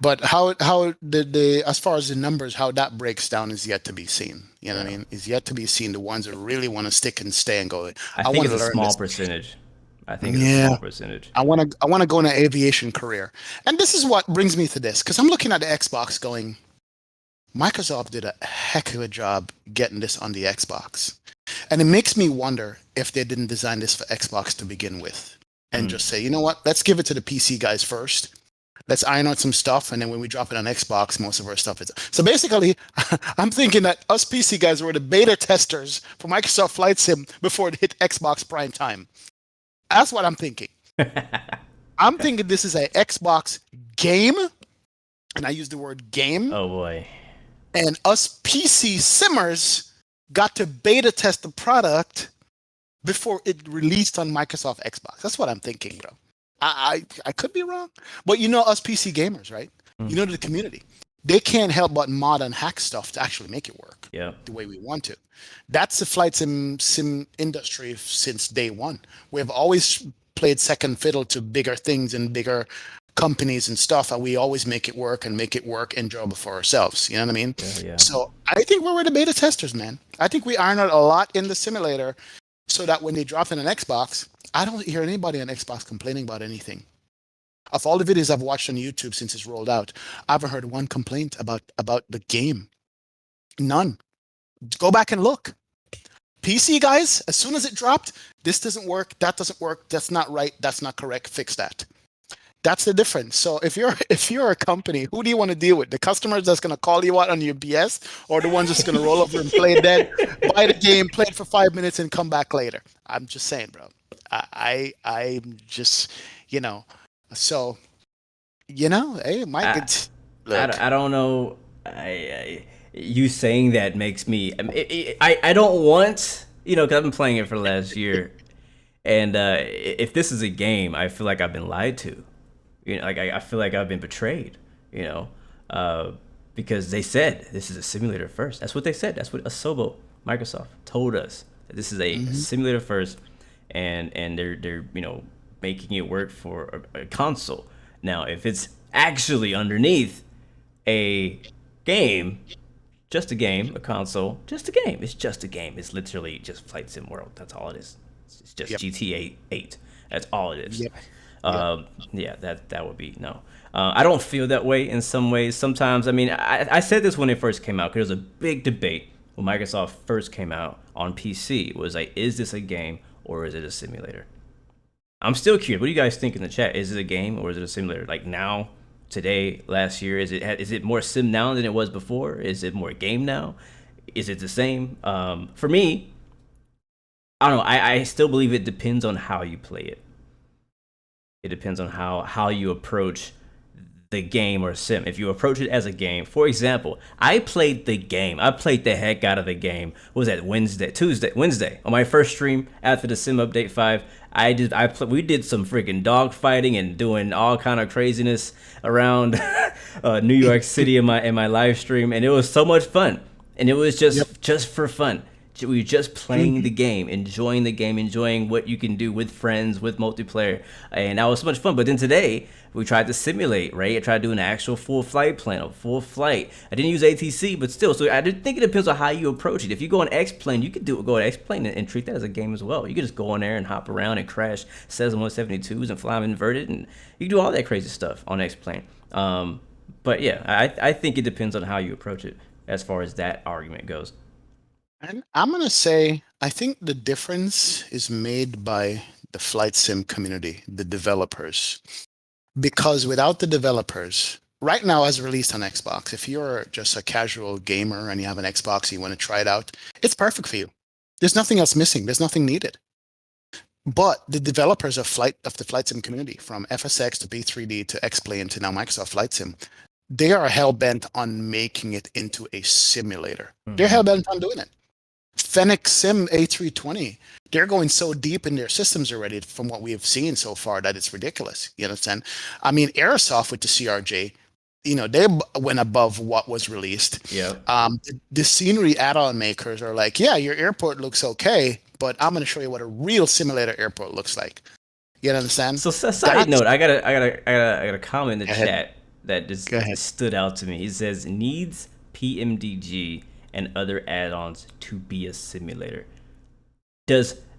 but how the as far as the numbers, how that breaks down is yet to be seen. You know what I mean? Is yet to be seen. The ones that really want to stick and stay and go, I think it's a small percentage. I think it's a small percentage. I want to go in an aviation career. And this is what brings me to this, because I'm looking at the Xbox going, Microsoft did a heck of a job getting this on the Xbox. And it makes me wonder if they didn't design this for Xbox to begin with. And just say, you know what, let's give it to the PC guys first. Let's iron out some stuff, and then when we drop it on Xbox, most of our stuff is... So basically, I'm thinking that us PC guys were the beta testers for Microsoft Flight Sim before it hit Xbox Prime Time. That's what I'm thinking. I'm thinking this is an Xbox game, and I use the word game. Oh, boy. And us PC simmers got to beta test the product before it released on Microsoft Xbox. That's what I'm thinking, bro. I could be wrong, but us PC gamers, right? The community. They can't help but mod and hack stuff to actually make it work the way we want to. That's the flight sim industry since day one. We've always played second fiddle to bigger things and bigger companies and stuff, and we always make it work enjoyable for ourselves. You know what I mean? Yeah. So I think we're the beta testers, man. I think we iron out a lot in the simulator, so that when they drop in an Xbox, I don't hear anybody on Xbox complaining about anything. Of all the videos I've watched on YouTube since it's rolled out, I haven't heard one complaint about the game. None. Go back and look. PC guys, as soon as it dropped, this doesn't work, that doesn't work, that's not right, that's not correct, fix that. That's the difference. So if you're a company, who do you want to deal with? The customers that's going to call you out on your BS, or the ones that's going to roll over and play dead, buy the game, play it for 5 minutes, and come back later? I'm just saying, bro. I'm just, so, hey, Mike, I don't know. You saying that makes me. I don't want, because I've been playing it for the last year, and if this is a game, I feel like I've been lied to. I feel like I've been betrayed. Because they said this is a simulator first. That's what they said. That's what Asobo, Microsoft, told us, that this is a simulator first, and they're making it work for a console. Now, if it's actually underneath a game, just a game, a console, just a game. It's just a game. It's literally just Flight Sim World. That's all it is. It's just GTA 8. That's all it is. Yeah, that would be no. I don't feel that way in some ways. Sometimes, I said this when it first came out, because there was a big debate when Microsoft first came out on PC. It was like, is this a game or is it a simulator? I'm still curious. What do you guys think in the chat? Is it a game or is it a simulator? Like now, today, last year, is it more sim now than it was before? Is it more game now? Is it the same? For me, I don't know. I still believe it depends on how you play it. It depends on how you approach the game or sim. If you approach it as a game, for example, I played the game. I played the heck out of the game. What was that? Wednesday on my first stream after the Sim Update 5. We did some freaking dog fighting and doing all kind of craziness around New York City in my live stream, and it was so much fun. And it was just for fun. We were just playing the game, enjoying what you can do with friends, with multiplayer, and that was so much fun. But then today, we tried to simulate, right? I tried to do an actual full flight plan, a full flight. I didn't use ATC, but still. So I think it depends on how you approach it. If you go on X-Plane, you could go on X-Plane and treat that as a game as well. You could just go on there and hop around and crash Cessna 172s and fly them inverted, and you can do all that crazy stuff on X-Plane. But yeah, I think it depends on how you approach it as far as that argument goes. And I'm going to say, I think the difference is made by the flight sim community, the developers. Because without the developers, right now as released on Xbox, if you're just a casual gamer and you have an Xbox, you want to try it out, it's perfect for you. There's nothing else missing. There's nothing needed. But the developers of the flight sim community, from FSX to B3D to X-Plane to now Microsoft Flight Sim, they are hell-bent on making it into a simulator. They're hell-bent on doing it. Fennec Sim A320, they're going so deep in their systems already from what we have seen so far that it's ridiculous. You understand? Airsoft with the CRJ, they went above what was released. Yeah. The scenery add-on makers are like, yeah, your airport looks okay, but I'm going to show you what a real simulator airport looks like. You understand? So side note, I got a comment in the chat that just stood out to me. He says needs PMDG and other add-ons to be a simulator.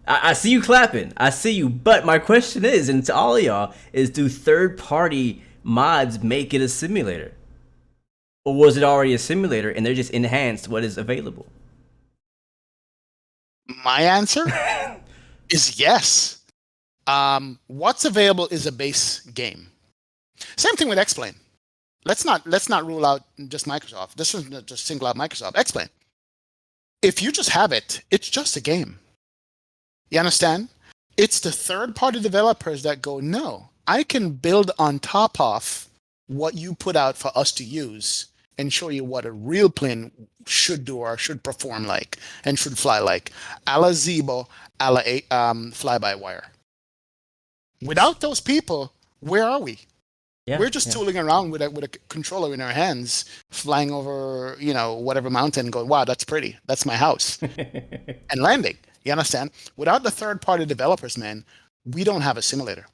I see you clapping, I see you, but my question is, and to all of y'all, is do third-party mods make it a simulator? Or was it already a simulator and they're just enhanced what is available? My answer is yes. What's available is a base game. Same thing with X-Plane. Let's not rule out just Microsoft. This isn't just single out Microsoft. X-Plane. If you just have it, it's just a game. You understand? It's the third-party developers that go, no, I can build on top of what you put out for us to use and show you what a real plane should do or should perform like and should fly like, a la Zebo, a la fly-by-wire. Without those people, where are we? Yeah, we're just tooling around with a controller in our hands, flying over, whatever mountain, going, wow, that's pretty. That's my house. And landing. You understand? Without the third-party developers, man, we don't have a simulator.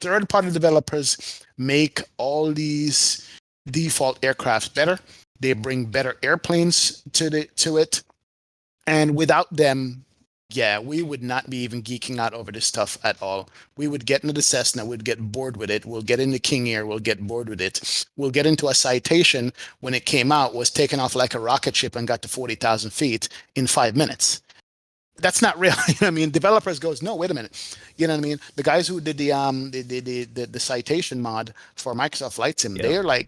Third-party developers make all these default aircrafts better. They bring better airplanes to it. And without them, Yeah, we would not be even geeking out over this stuff at all. We would get into the Cessna, we'd get bored with it. We'll get into King Air, we'll get bored with it. We'll get into a Citation when it came out, was taken off like a rocket ship and got to 40,000 feet in 5 minutes. That's not real. You know what I mean? Developers goes, no, wait a minute. You know what I mean? The guys who did the Citation mod for Microsoft Flight Sim, they're like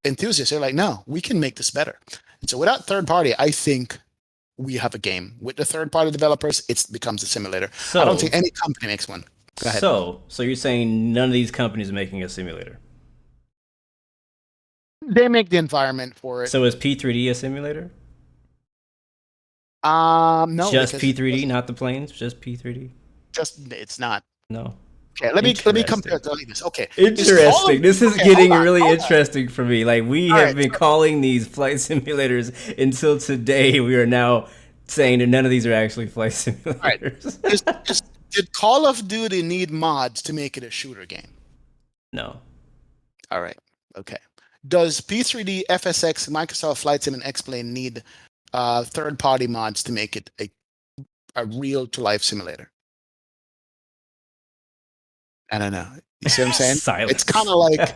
enthusiasts. They're like, no, we can make this better. And so without third party, I think we have a game. With the third party developers, it becomes a simulator. I don't think any company makes one. Go ahead. So you're saying none of these companies are making a simulator? They make the environment for it. So is P3D a simulator? No. Just P3D, not the planes. Just P3D. It's not. No. Okay, let me compare it to like this. Okay. Interesting. This is getting really interesting for me. Like, we have been calling these flight simulators until today. We are now saying that none of these are actually flight simulators. Right. Did Call of Duty need mods to make it a shooter game? No. All right. Okay. Does P3D, FSX, Microsoft Flight Sim, and X-Plane need third-party mods to make it a real-to-life simulator? I don't know. You see what I'm saying? Silence. It's kind of like,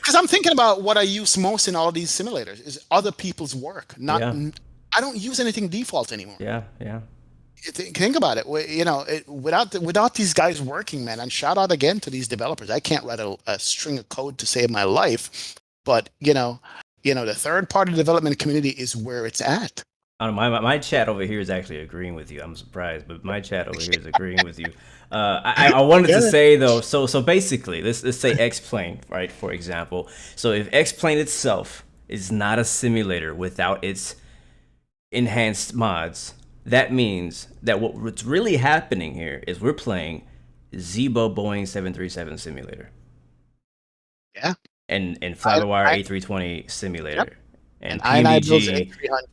because I'm thinking about what I use most in all these simulators is other people's work. I don't use anything default anymore. Yeah. Think about it. You know, without these guys working, man. And shout out again to these developers. I can't write a string of code to save my life, but you know, the third-party development community is where it's at. I don't know, my chat over here is actually agreeing with you. I'm surprised, but my chat over here is agreeing with you. I wanted to say though, so basically, let's say X-Plane, right, for example. So if X-Plane itself is not a simulator without its enhanced mods, that means that what's really happening here is we're playing Zibo Boeing 737 simulator. Yeah. And Fly-by-Wire A320 simulator. And PMG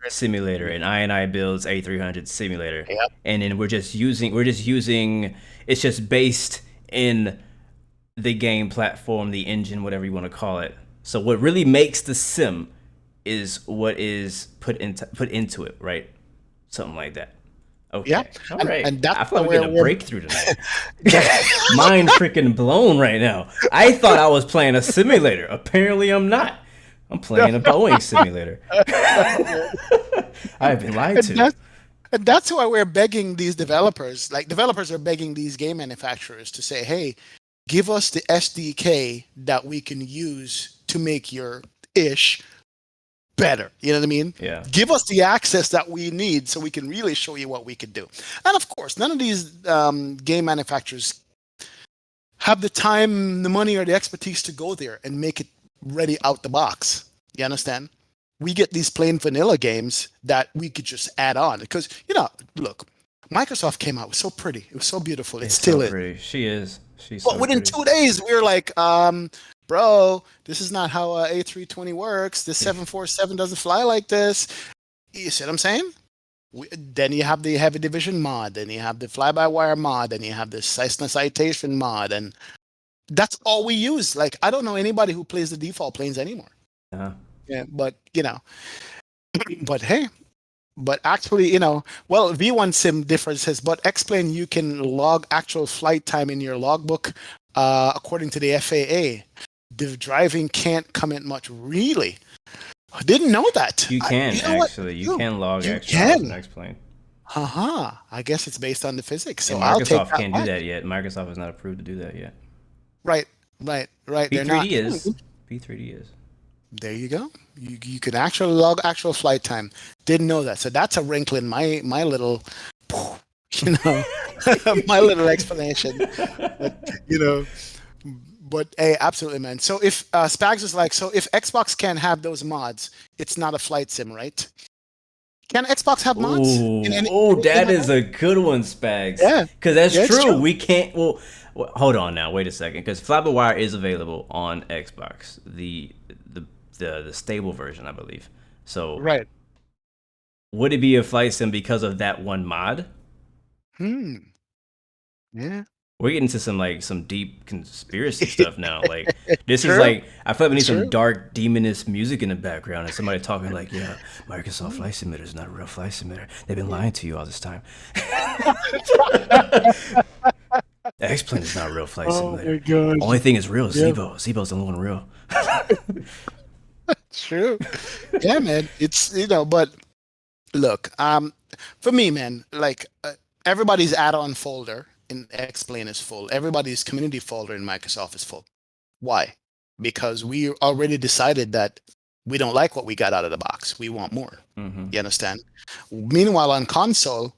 simulator and INI builds A300 simulator. Yep. And then we're just using it's just based in the game platform, the engine, whatever you want to call it. So what really makes the sim is what is put into it, right? Something like that. Okay. Yeah. All right. And that's I feel like we're getting a breakthrough tonight. Mind freaking blown right now. I thought I was playing a simulator. Apparently I'm not. I'm playing a Boeing simulator. I've been lied to. And that's why we're begging these developers. Like, developers are begging these game manufacturers to say, hey, give us the SDK that we can use to make your ish better. You know what I mean? Yeah. Give us the access that we need so we can really show you what we can do. And of course, none of these game manufacturers have the time, the money, or the expertise to go there and make it ready out the box. You understand? We get these plain vanilla games that we could just add on because, look, Microsoft came out. It was so pretty. It was so beautiful. It's still so pretty. She is. She's but within 2 days, we were like, bro, this is not how A320 works. This 747 doesn't fly like this. You see what I'm saying? Then you have the Heavy Division mod. Then you have the Fly-by-Wire mod. Then you have the Cessna Citation mod. And that's all we use. Like, I don't know anybody who plays the default planes anymore. Yeah, but but hey, but actually, well, V1 Sim differences, but X-Plane, you can log actual flight time in your logbook. According to the FAA, the driving can't comment much. Really, I didn't know that. You can you can log actual X-Plane. I guess it's based on the physics. So Microsoft can't do that yet. Microsoft is not approved to do that yet. Right. P3D is. P3D is. There you go. You can actually log actual flight time. Didn't know that. So that's a wrinkle in my little, my little explanation. But hey, absolutely, man. So if Spags is like, so if Xbox can't have those mods, it's not a flight sim, right? Can Xbox have mods? That is a good one, Spags. Yeah, because that's true. We can't. Well, hold on now. Wait a second. Because Fly-by-Wire is available on Xbox, the stable version, I believe. So right. Would it be a flight sim because of that one mod? Yeah. We're getting to some deep conspiracy stuff now. Like this is True. like I feel like we need some True. dark demonist music in the background and somebody talking like, yeah, Microsoft Flight Simulator is not a real flight simulator. They've been lying to you all this time. X-Plane is not a real flight Oh simulator. my gosh. Only thing is real is Yeah. Zebo. Zebo's the only one real. True. Yeah, man. It's but look, for me, man, like everybody's add-on folder in X-Plane is full. Everybody's community folder in Microsoft is full. Why? Because we already decided that we don't like what we got out of the box. We want more. Mm-hmm. You understand? Meanwhile, on console,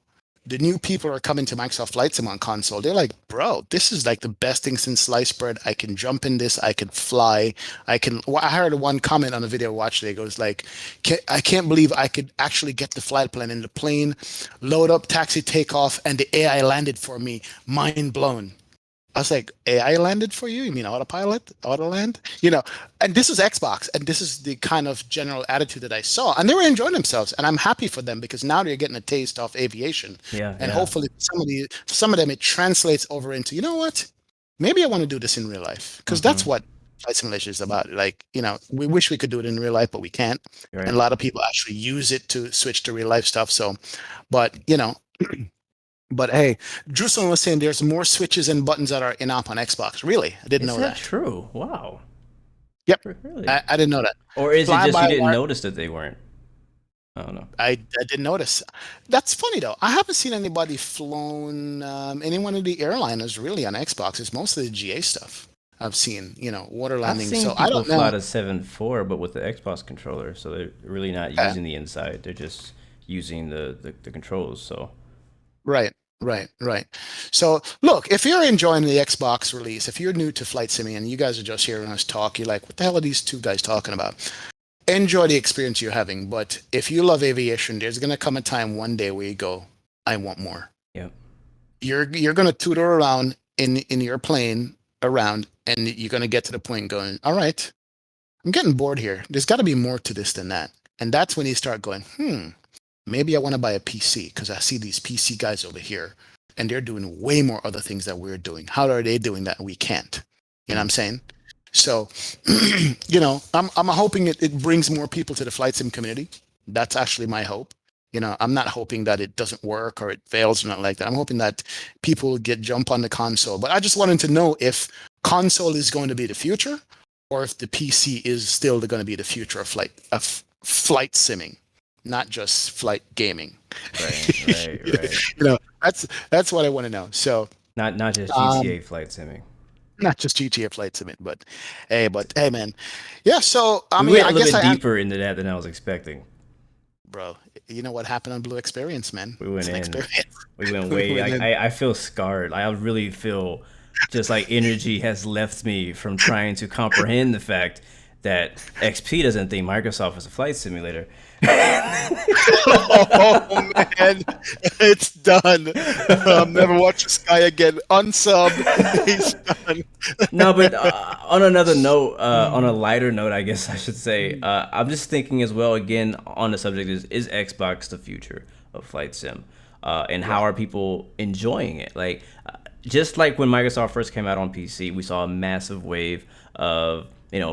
the new people are coming to Microsoft Flight Sim on console. They're like, bro, this is like the best thing since sliced bread. I can jump in this. I can fly. I heard one comment on a video I watched today. It goes like, I can't believe I could actually get the flight plan in the plane, load up, taxi, take off, and the AI landed for me. Mind blown. I was like, AI landed for you? You mean autopilot, auto land? And this is Xbox, and this is the kind of general attitude that I saw, and they were enjoying themselves, and I'm happy for them because now they're getting a taste of aviation, and hopefully some of them it translates over into, you know what? Maybe I want to do this in real life because that's what flight simulation is about. Like, we wish we could do it in real life, but we can't, Right. and a lot of people actually use it to switch to real life stuff. So, but But hey, Druson was saying there's more switches and buttons that are in-app on Xbox. Really? I didn't know that. True? Wow. Yep. Really? I didn't know that. Or is it just you didn't Fly-by-wire- notice that they weren't? I don't know. I didn't notice. That's funny though. I haven't seen anybody flown any one of the airliners really on Xbox. It's mostly the GA stuff I've seen. Water I've landing. seen So people I don't fly know. to 7.4, but with the Xbox controller, so they're really not Yeah. using the inside. They're just using the controls. So Right. So look, if you're enjoying the Xbox release, if you're new to Flight Sim and you guys are just hearing us talk, you're like, what the hell are these two guys talking about? Enjoy the experience you're having. But if you love aviation, there's gonna come a time one day where you go, I want more. yeah, You're gonna tutor around in your plane around, and you're gonna get to the point going, all right, I'm getting bored here. There's got to be more to this than that. And that's when you start going, maybe I want to buy a PC because I see these PC guys over here and they're doing way more other things that we're doing. How are they doing that we can't? You know what I'm saying? So, I'm hoping it brings more people to the flight sim community. That's actually my hope. I'm not hoping that it doesn't work or it fails or not like that. I'm hoping that people jump on the console. But I just wanted to know if console is going to be the future or if the PC is still going to be the future of flight simming, not just flight gaming. right. That's what I want to know. So Not just GTA flight simming. not just GTA flight simming, but hey, man, yeah. So I mean, went I a little guess bit deeper into that than I was expecting. bro, you know what happened on Blu-XPerience, man? We went It's an in. experience. We went way. I feel scarred. I really feel just like energy has left me from trying to comprehend the fact that XP doesn't think Microsoft is a flight simulator. Oh man, it's done. Never watch this guy again. Unsub. He's done. No, but on another note, on a lighter note, I guess I should say, I'm just thinking as well. Again, on the subject is Xbox the future of flight sim, and how are people enjoying it? Like, just like when Microsoft first came out on PC, we saw a massive wave of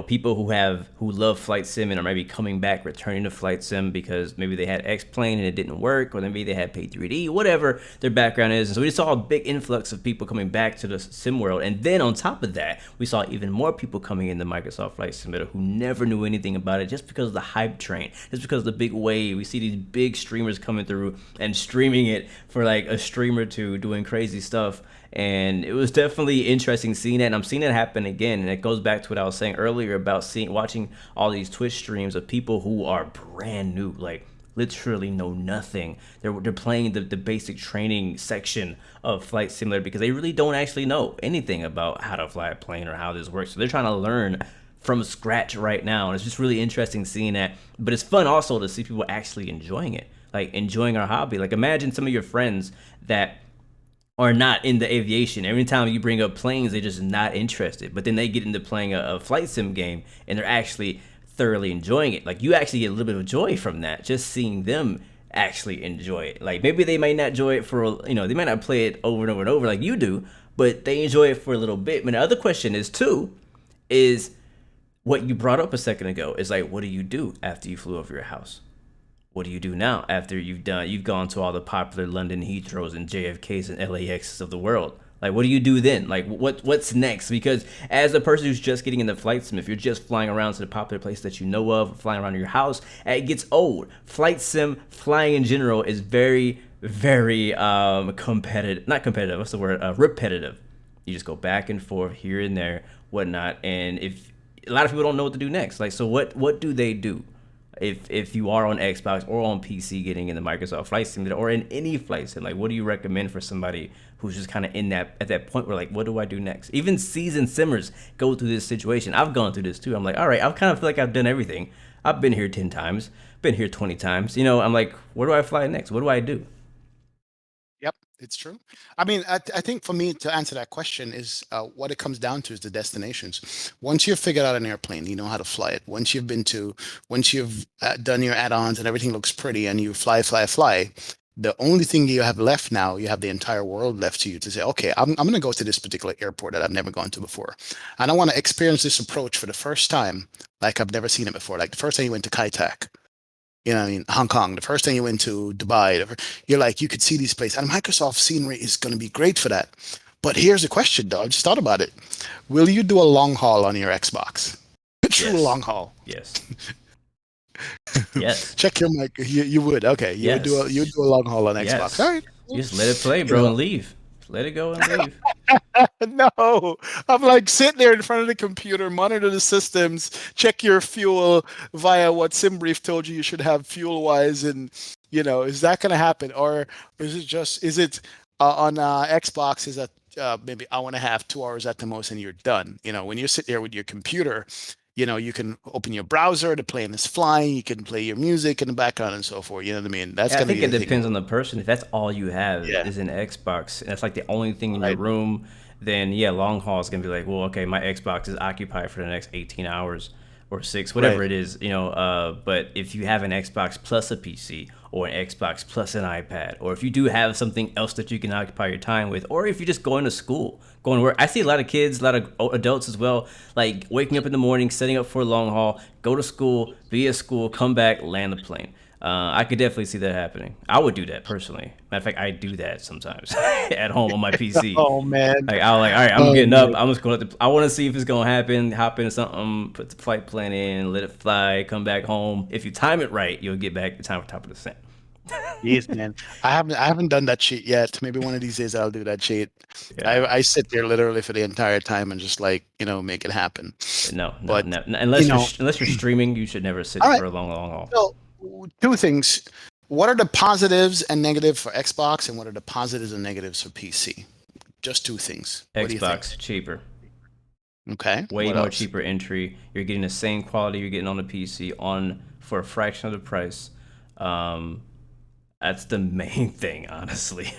people who love flight sim and are maybe coming back, returning to flight sim because maybe they had X-Plane and it didn't work, or maybe they had Pay 3D, whatever their background is. And so we saw a big influx of people coming back to the sim world. And then on top of that, we saw even more people coming into Microsoft Flight Simulator who never knew anything about it just because of the hype train, just because of the big wave. We see these big streamers coming through and streaming it for like a stream or two, doing crazy stuff. And it was definitely interesting seeing that, and I'm seeing it happen again. And it goes back to what I was saying earlier about watching all these Twitch streams of people who are brand new, like literally know nothing. They're playing the basic training section of Flight Simulator because they really don't actually know anything about how to fly a plane or how this works. So they're trying to learn from scratch right now, and it's just really interesting seeing that. But it's fun also to see people actually enjoying it, like enjoying our hobby. Like imagine some of your friends that are not in the aviation. Every time you bring up planes, they're just not interested. But then they get into playing a flight sim game and they're actually thoroughly enjoying it. Like you actually get a little bit of joy from that, just seeing them actually enjoy it. Like maybe they might not enjoy it for, they might not play it over and over and over like you do, but they enjoy it for a little bit. But the other question is too, is what you brought up a second ago is like, what do you do after you flew over your house? What do you do now after you've gone to all the popular London Heathrows and JFKs and LAXs of the world? Like, what do you do then? Like, what's next? Because as a person who's just getting into flight sim, if you're just flying around to the popular place that you know of, flying around your house, it gets old. Flight sim, flying in general is very, very competitive. Not competitive. What's the word? Repetitive. You just go back and forth here and there, whatnot. And if a lot of people don't know what to do next, like, so what do they do? If you are on Xbox or on PC getting in the Microsoft Flight Simulator or in any flight sim, like what do you recommend for somebody who's just kind of at that point where like, what do I do next? Even seasoned simmers go through this situation. I've gone through this too. I'm like, all right, I kind of feel like I've done everything. I've been here 10 times, been here 20 times. I'm like, where do I fly next? What do I do? Yep, it's true. I mean, I think for me to answer that question is what it comes down to is the destinations. Once you've figured out an airplane, you know how to fly it. Once you've done your add-ons and everything looks pretty and you fly, the only thing you have left now, you have the entire world left to you to say, okay, I'm going to go to this particular airport that I've never gone to before. And I want to experience this approach for the first time, like I've never seen it before. Like the first time you went to Kai Tak. Hong Kong, the first time you went to Dubai, you're like, you could see these places. And Microsoft scenery is going to be great for that. But here's the question, though. I just thought about it. Will you do a long haul on your Xbox? A true long haul. Yes. Yes. Check your mic. You would. Okay. You would do a long haul on Xbox. Yes. All right. You just let it play, bro, and leave. Let it go and leave. No, I'm like sitting there in front of the computer, monitor the systems, check your fuel via what SimBrief told you should have fuel wise, and is that going to happen, or is it on Xbox? Is that maybe hour and a half, 2 hours at the most, and you're done? When you sit there with your computer, you can open your browser, the plane is flying, you can play your music in the background and so forth. You know what I mean? I think it depends on the person. If that's all you have is an Xbox, and that's like the only thing in your room, then long haul is going to be like, well, okay, my Xbox is occupied for the next 18 hours or 6, whatever it is, but if you have an Xbox plus a PC or an Xbox plus an iPad, or if you do have something else that you can occupy your time with, or if you're just going to school, going to work. I see a lot of kids, a lot of adults as well, like waking up in the morning, setting up for a long haul, go to school, be at school, come back, land the plane. I could definitely see that happening. I would do that personally. Matter of fact, I do that sometimes at home on my PC. Oh man! Like all right, I'm getting up. I'm just going to. I want to see if it's gonna happen. Hop into something, put the flight plan in, let it fly, come back home. If you time it right, you'll get back the time for top of the descent. Yes, man. I haven't done that cheat yet. Maybe one of these days I'll do that cheat. Yeah. I sit there literally for the entire time and just make it happen. No. Unless you're streaming, you should never sit for a long haul. So, 2 things. What are the positives and negatives for Xbox, and what are the positives and negatives for PC? Just 2 things. What do you think? Xbox cheaper. Okay. Way more cheaper entry. You're getting the same quality you're getting on the PC for a fraction of the price. That's the main thing, honestly.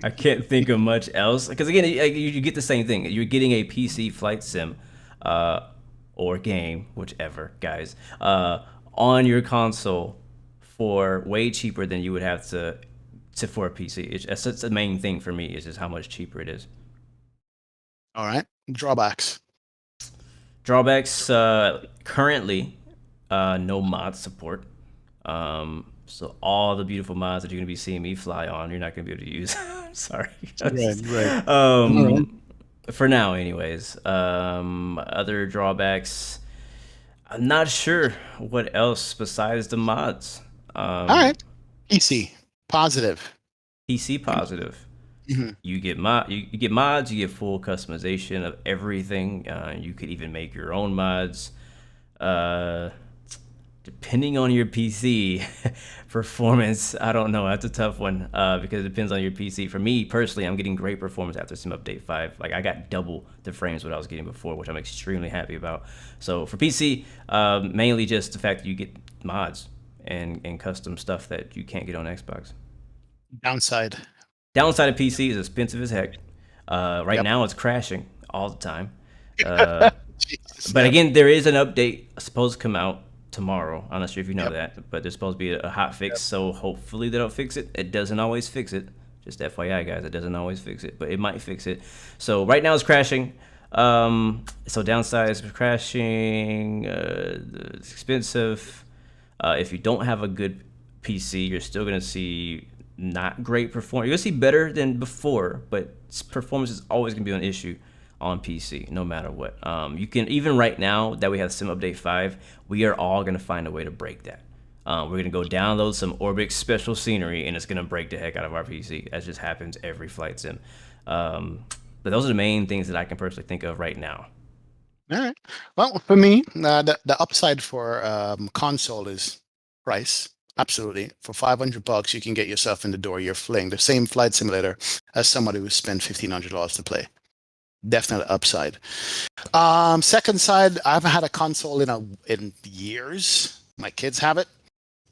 I can't think of much else. Because again, you get the same thing. You're getting a PC flight sim or game, whichever, guys, on your console for way cheaper than you would have to for a PC. That's the main thing for me, is just how much cheaper it is. All right. Drawbacks. Currently, no mod support. So all the beautiful mods that you're gonna be seeing me fly on, you're not gonna be able to use. Sorry. Right. For now, anyways. Other drawbacks. I'm not sure what else besides the mods. All right. PC positive. PC positive. Mm-hmm. You get mods. You get full customization of everything. You could even make your own mods. Depending on your PC performance, I don't know. That's a tough one because it depends on your PC. For me personally, I'm getting great performance after Sim Update 5. Like I got double the frames what I was getting before, which I'm extremely happy about. So for PC, mainly just the fact that you get mods and custom stuff that you can't get on Xbox. Downside of PC is expensive as heck. Right now it's crashing all the time. But again, there is an update supposed to come out tomorrow. I'm not sure if you know that, but there's supposed to be a hot fix, so hopefully they'll fix it. It doesn't always fix it. Just FYI, guys, it doesn't always fix it, but it might fix it. So right now it's crashing. So downside is crashing. It's expensive. If you don't have a good PC, you're still gonna see not great performance. You're gonna see better than before, but performance is always gonna be an issue on PC, no matter what. You can, even right now that we have Sim Update 5, we are all gonna find a way to break that. We're gonna go download some Orbix special scenery, and it's gonna break the heck out of our PC. That just happens every flight sim. But those are the main things that I can personally think of right now. All right. Well, for me, the upside for console is price. Absolutely. For $500, you can get yourself in the door. You're fling the same flight simulator as somebody who spent $1,500 to play. Definitely upside. Second side, I haven't had a console in years. My kids have it.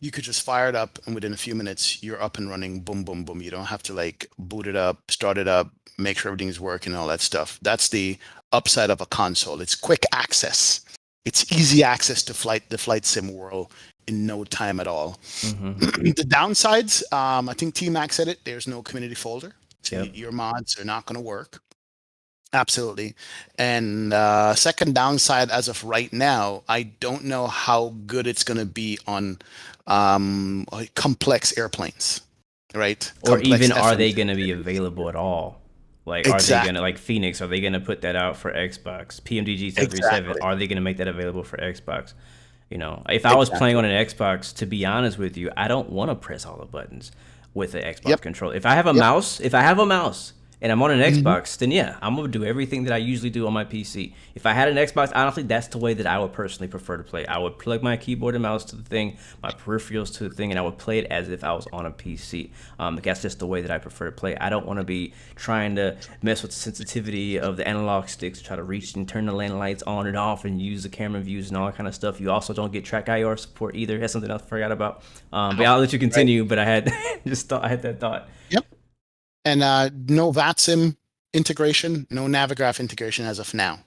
You could just fire it up, and within a few minutes, you're up and running. Boom, boom, boom. You don't have to like boot it up, start it up, make sure everything's working, all that stuff. That's the upside of a console. It's quick access. It's easy access to the flight sim world in no time at all. Mm-hmm. The downsides, I think T-Mac said it. There's no community folder, so your mods are not going to work. Absolutely. And second downside, as of right now, I don't know how good it's going to be on complex airplanes, right? Or complex even are they going to be available at all? Like, exactly. Are they going to, like Phoenix, are they going to put that out for Xbox? PMDG 737, are they going to make that available for Xbox? You know, if I was playing on an Xbox, to be honest with you, I don't want to press all the buttons with an Xbox controller. If I have a mouse, and I'm on an Xbox, then yeah, I'm going to do everything that I usually do on my PC. If I had an Xbox, honestly, that's the way that I would personally prefer to play. I would plug my keyboard and mouse to the thing, my peripherals to the thing, and I would play it as if I was on a PC. That's just the way that I prefer to play. I don't want to be trying to mess with the sensitivity of the analog sticks, try to reach and turn the land lights on and off and use the camera views and all that kind of stuff. You also don't get track IR support either. That's something else I forgot about. But I'll let you continue, but I had I had that thought. Yep. And no VATSIM integration, no Navigraph integration as of now.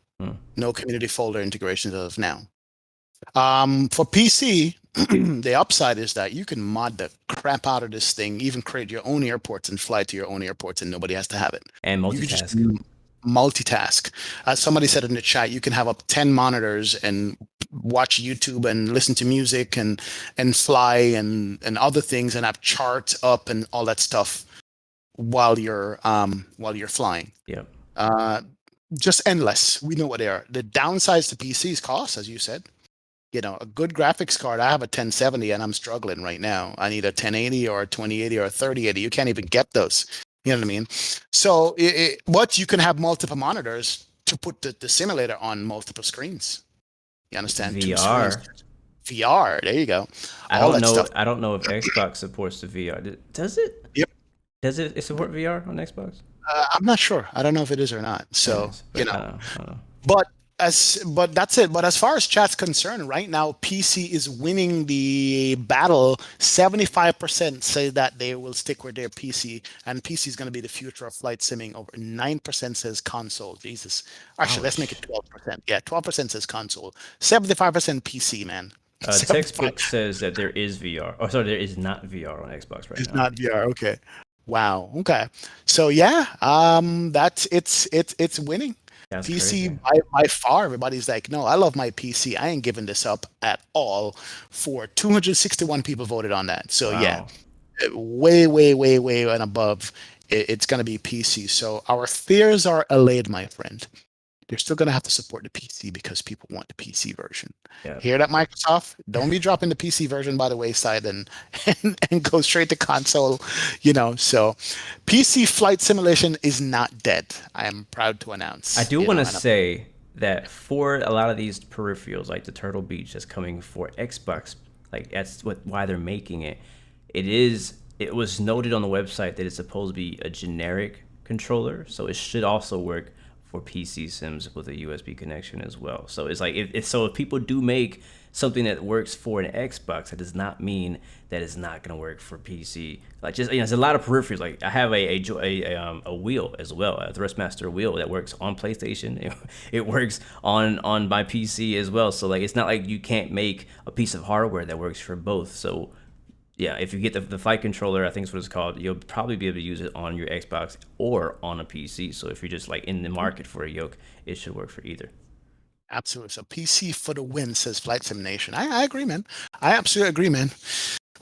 No community folder integration as of now. For PC, the upside is that you can mod the crap out of this thing, even create your own airports and fly to your own airports, and nobody has to have it. And multitask. You can just multitask. As somebody said in the chat, you can have up 10 monitors and watch YouTube and listen to music and fly and other things, and have charts up and all that stuff while you're flying. Yeah. Just endless. We know what they are. The downsides to PCs cost, as you said. You know, a good graphics card. I have a 1070 and I'm struggling right now. I need a 1080 or a 2080 or a 3080. You can't even get those. You know what I mean? So but you can have multiple monitors to put the simulator on multiple screens. You understand? VR. VR. There you go. I don't know if Xbox supports the VR. Does it? Yep. Does it support VR on Xbox? I'm not sure. I don't know if it is or not. So, I don't know. But that's it. But as far as chat's concerned, right now PC is winning the battle. 75% say that they will stick with their PC, and PC is going to be the future of flight simming. Over 9% says console. Jesus. Actually, let's make it 12%. Yeah, 12% says console. 75% PC, man. Textbook says that there is VR. Oh, sorry, there is not VR on Xbox right now. It's not VR. Okay. Wow. Okay. So yeah, it's winning. That's PC by far. Everybody's like, no, I love my PC. I ain't giving this up at all. For 261 people voted on that. So yeah, way and above. It's gonna be PC. So our fears are allayed, my friend. They're still going to have to support the PC because people want the PC version. Yeah. Hear that, Microsoft? Don't be dropping the PC version by the wayside and go straight to console, you know. So PC flight simulation is not dead. I am proud to announce. I do want to say that for a lot of these peripherals, like the Turtle Beach that's coming for Xbox, like that's why they're making it. It was noted on the website that it's supposed to be a generic controller, so it should also work for PC sims with a USB connection as well. So it's like if people do make something that works for an Xbox, that does not mean that it's not going to work for PC. Like, just, you know, there's a lot of peripherals. Like I have a wheel as well, a Thrustmaster wheel that works on PlayStation. It works on my PC as well. So like it's not like you can't make a piece of hardware that works for both. So Yeah, if you get the flight controller, I think is what it's called, you'll probably be able to use it on your Xbox or on a PC. So if you're just like in the market for a yoke, it should work for either. Absolutely. So PC for the win, says Flight Sim Nation. I agree, man. I absolutely agree, man.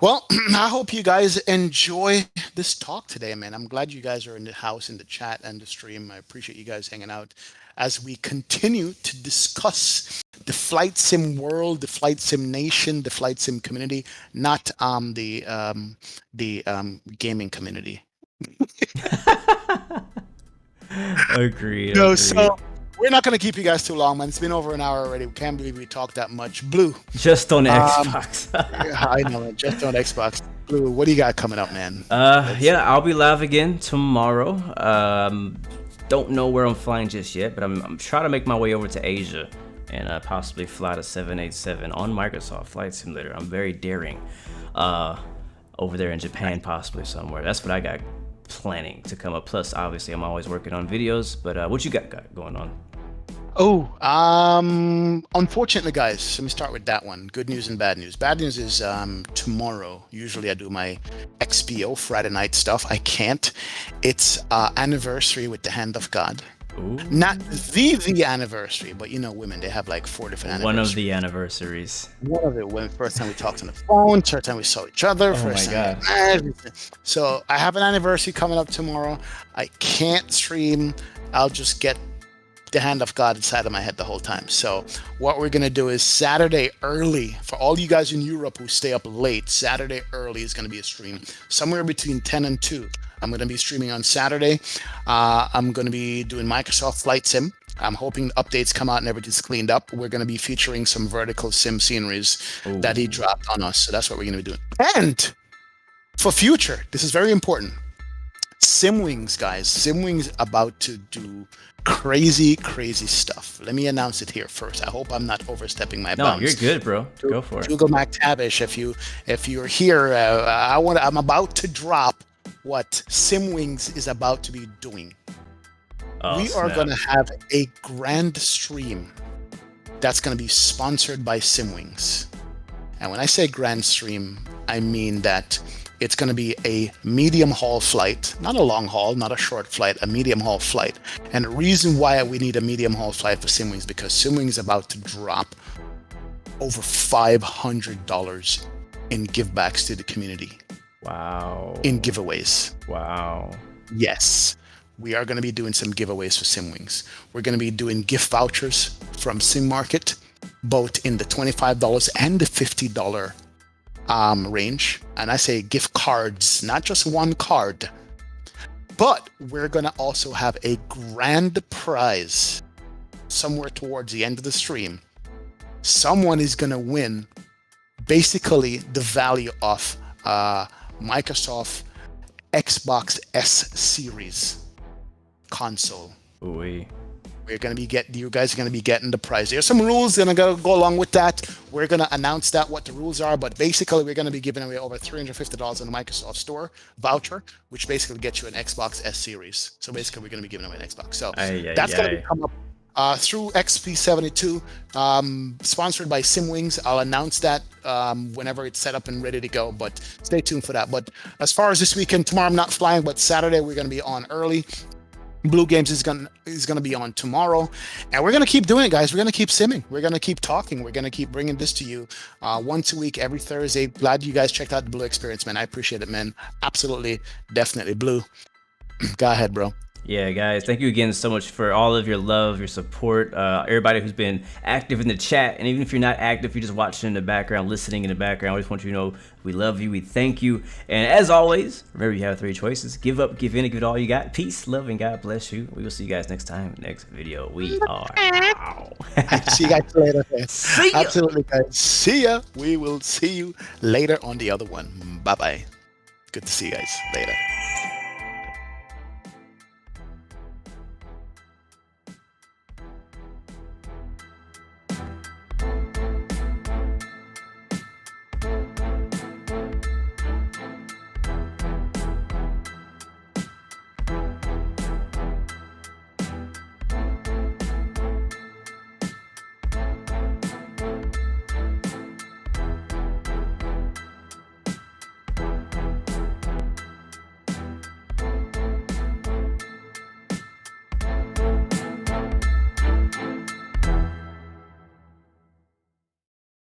Well, I hope you guys enjoy this talk today, man. I'm glad you guys are in the house, in the chat, and the stream. I appreciate you guys hanging out as we continue to discuss the Flight Sim world, the Flight Sim Nation, the Flight Sim community, not the gaming community. Agreed. No, so we're not going to keep you guys too long, man. It's been over an hour already. We can't believe we talked that much. Blue. Just on Xbox. I know, man. Just on Xbox. Blue, what do you got coming up, man? Yeah, I'll be live again tomorrow. Don't know where I'm flying just yet, but I'm trying to make my way over to Asia and possibly fly to 787 on Microsoft Flight Simulator. I'm very daring. Over there in Japan, possibly somewhere. That's what I got planning to come up. Plus, obviously, I'm always working on videos. But what you got going on? Oh, unfortunately, guys, let me start with that one. Good news and bad news. Bad news is tomorrow. Usually I do my XPO Friday night stuff. I can't. It's anniversary with the Hand of God. Ooh. Not the anniversary, but you know, women, they have like 4 different anniversaries. One of the anniversaries. One of it, when first time we talked on the phone, third time we saw each other, first time. So I have an anniversary coming up tomorrow. I can't stream. I'll just get the Hand of God inside of my head the whole time. So what we're gonna do is Saturday early, for all you guys in Europe who stay up late, Saturday early is gonna be a stream somewhere between 10 and 2. I'm going to be streaming on Saturday. I'm going to be doing Microsoft Flight Sim. I'm hoping updates come out and everything's cleaned up. We're going to be featuring some vertical sim sceneries that he dropped on us. So that's what we're going to be doing. And for future, this is very important. Simwings, guys. Simwings about to do crazy stuff. Let me announce it here first. I hope I'm not overstepping my bounds. No, you're good, bro. Go for it. Google McTavish, if you're here, I'm about to drop what Simwings is about to be doing. We are going to have a grand stream that's going to be sponsored by Simwings. And when I say grand stream, I mean that it's going to be a medium haul flight, not a long haul, not a short flight, a medium haul flight. And the reason why we need a medium haul flight for Simwings is because Simwings is about to drop over $500 in givebacks to the community. Wow. In giveaways. Wow. Yes. We are going to be doing some giveaways for Simwings. We're going to be doing gift vouchers from Sim Market, both in the $25 and the $50 range. And I say gift cards, not just one card. But we're going to also have a grand prize somewhere towards the end of the stream. Someone is going to win basically the value of Microsoft Xbox S Series console. Ooh-wee. You guys are going to be getting the prize. There's some rules that are going to go along with that. We're going to announce what the rules are, but basically we're going to be giving away over $350 in the Microsoft Store voucher, which basically gets you an Xbox S Series. So basically we're going to be giving away an Xbox. So that's going to come up through XP72, sponsored by Simwings. I'll announce that whenever it's set up and ready to go, but stay tuned for that. But as far as this weekend, tomorrow I'm not flying, but Saturday we're going to be on early. Blue Games is going to be on tomorrow, and we're going to keep doing it, guys. We're going to keep simming. We're going to keep talking. We're going to keep bringing this to you once a week, every Thursday. Glad you guys checked out the Blu-XPerience, man. I appreciate it, man. Absolutely, definitely. Blue, go ahead, bro. Yeah, guys, thank you again so much for all of your love, your support, everybody who's been active in the chat. And even if you're not active, you're just watching in the background, listening in the background, I just want you to know we love you, we thank you. And as always, remember you have 3 choices. Give up, give in, and give it all you got. Peace, love, and God bless you. We will see you guys next time, next video. We are out. See you guys later. See ya. Absolutely, guys. See ya. We will see you later on the other one. Bye-bye. Good to see you guys later.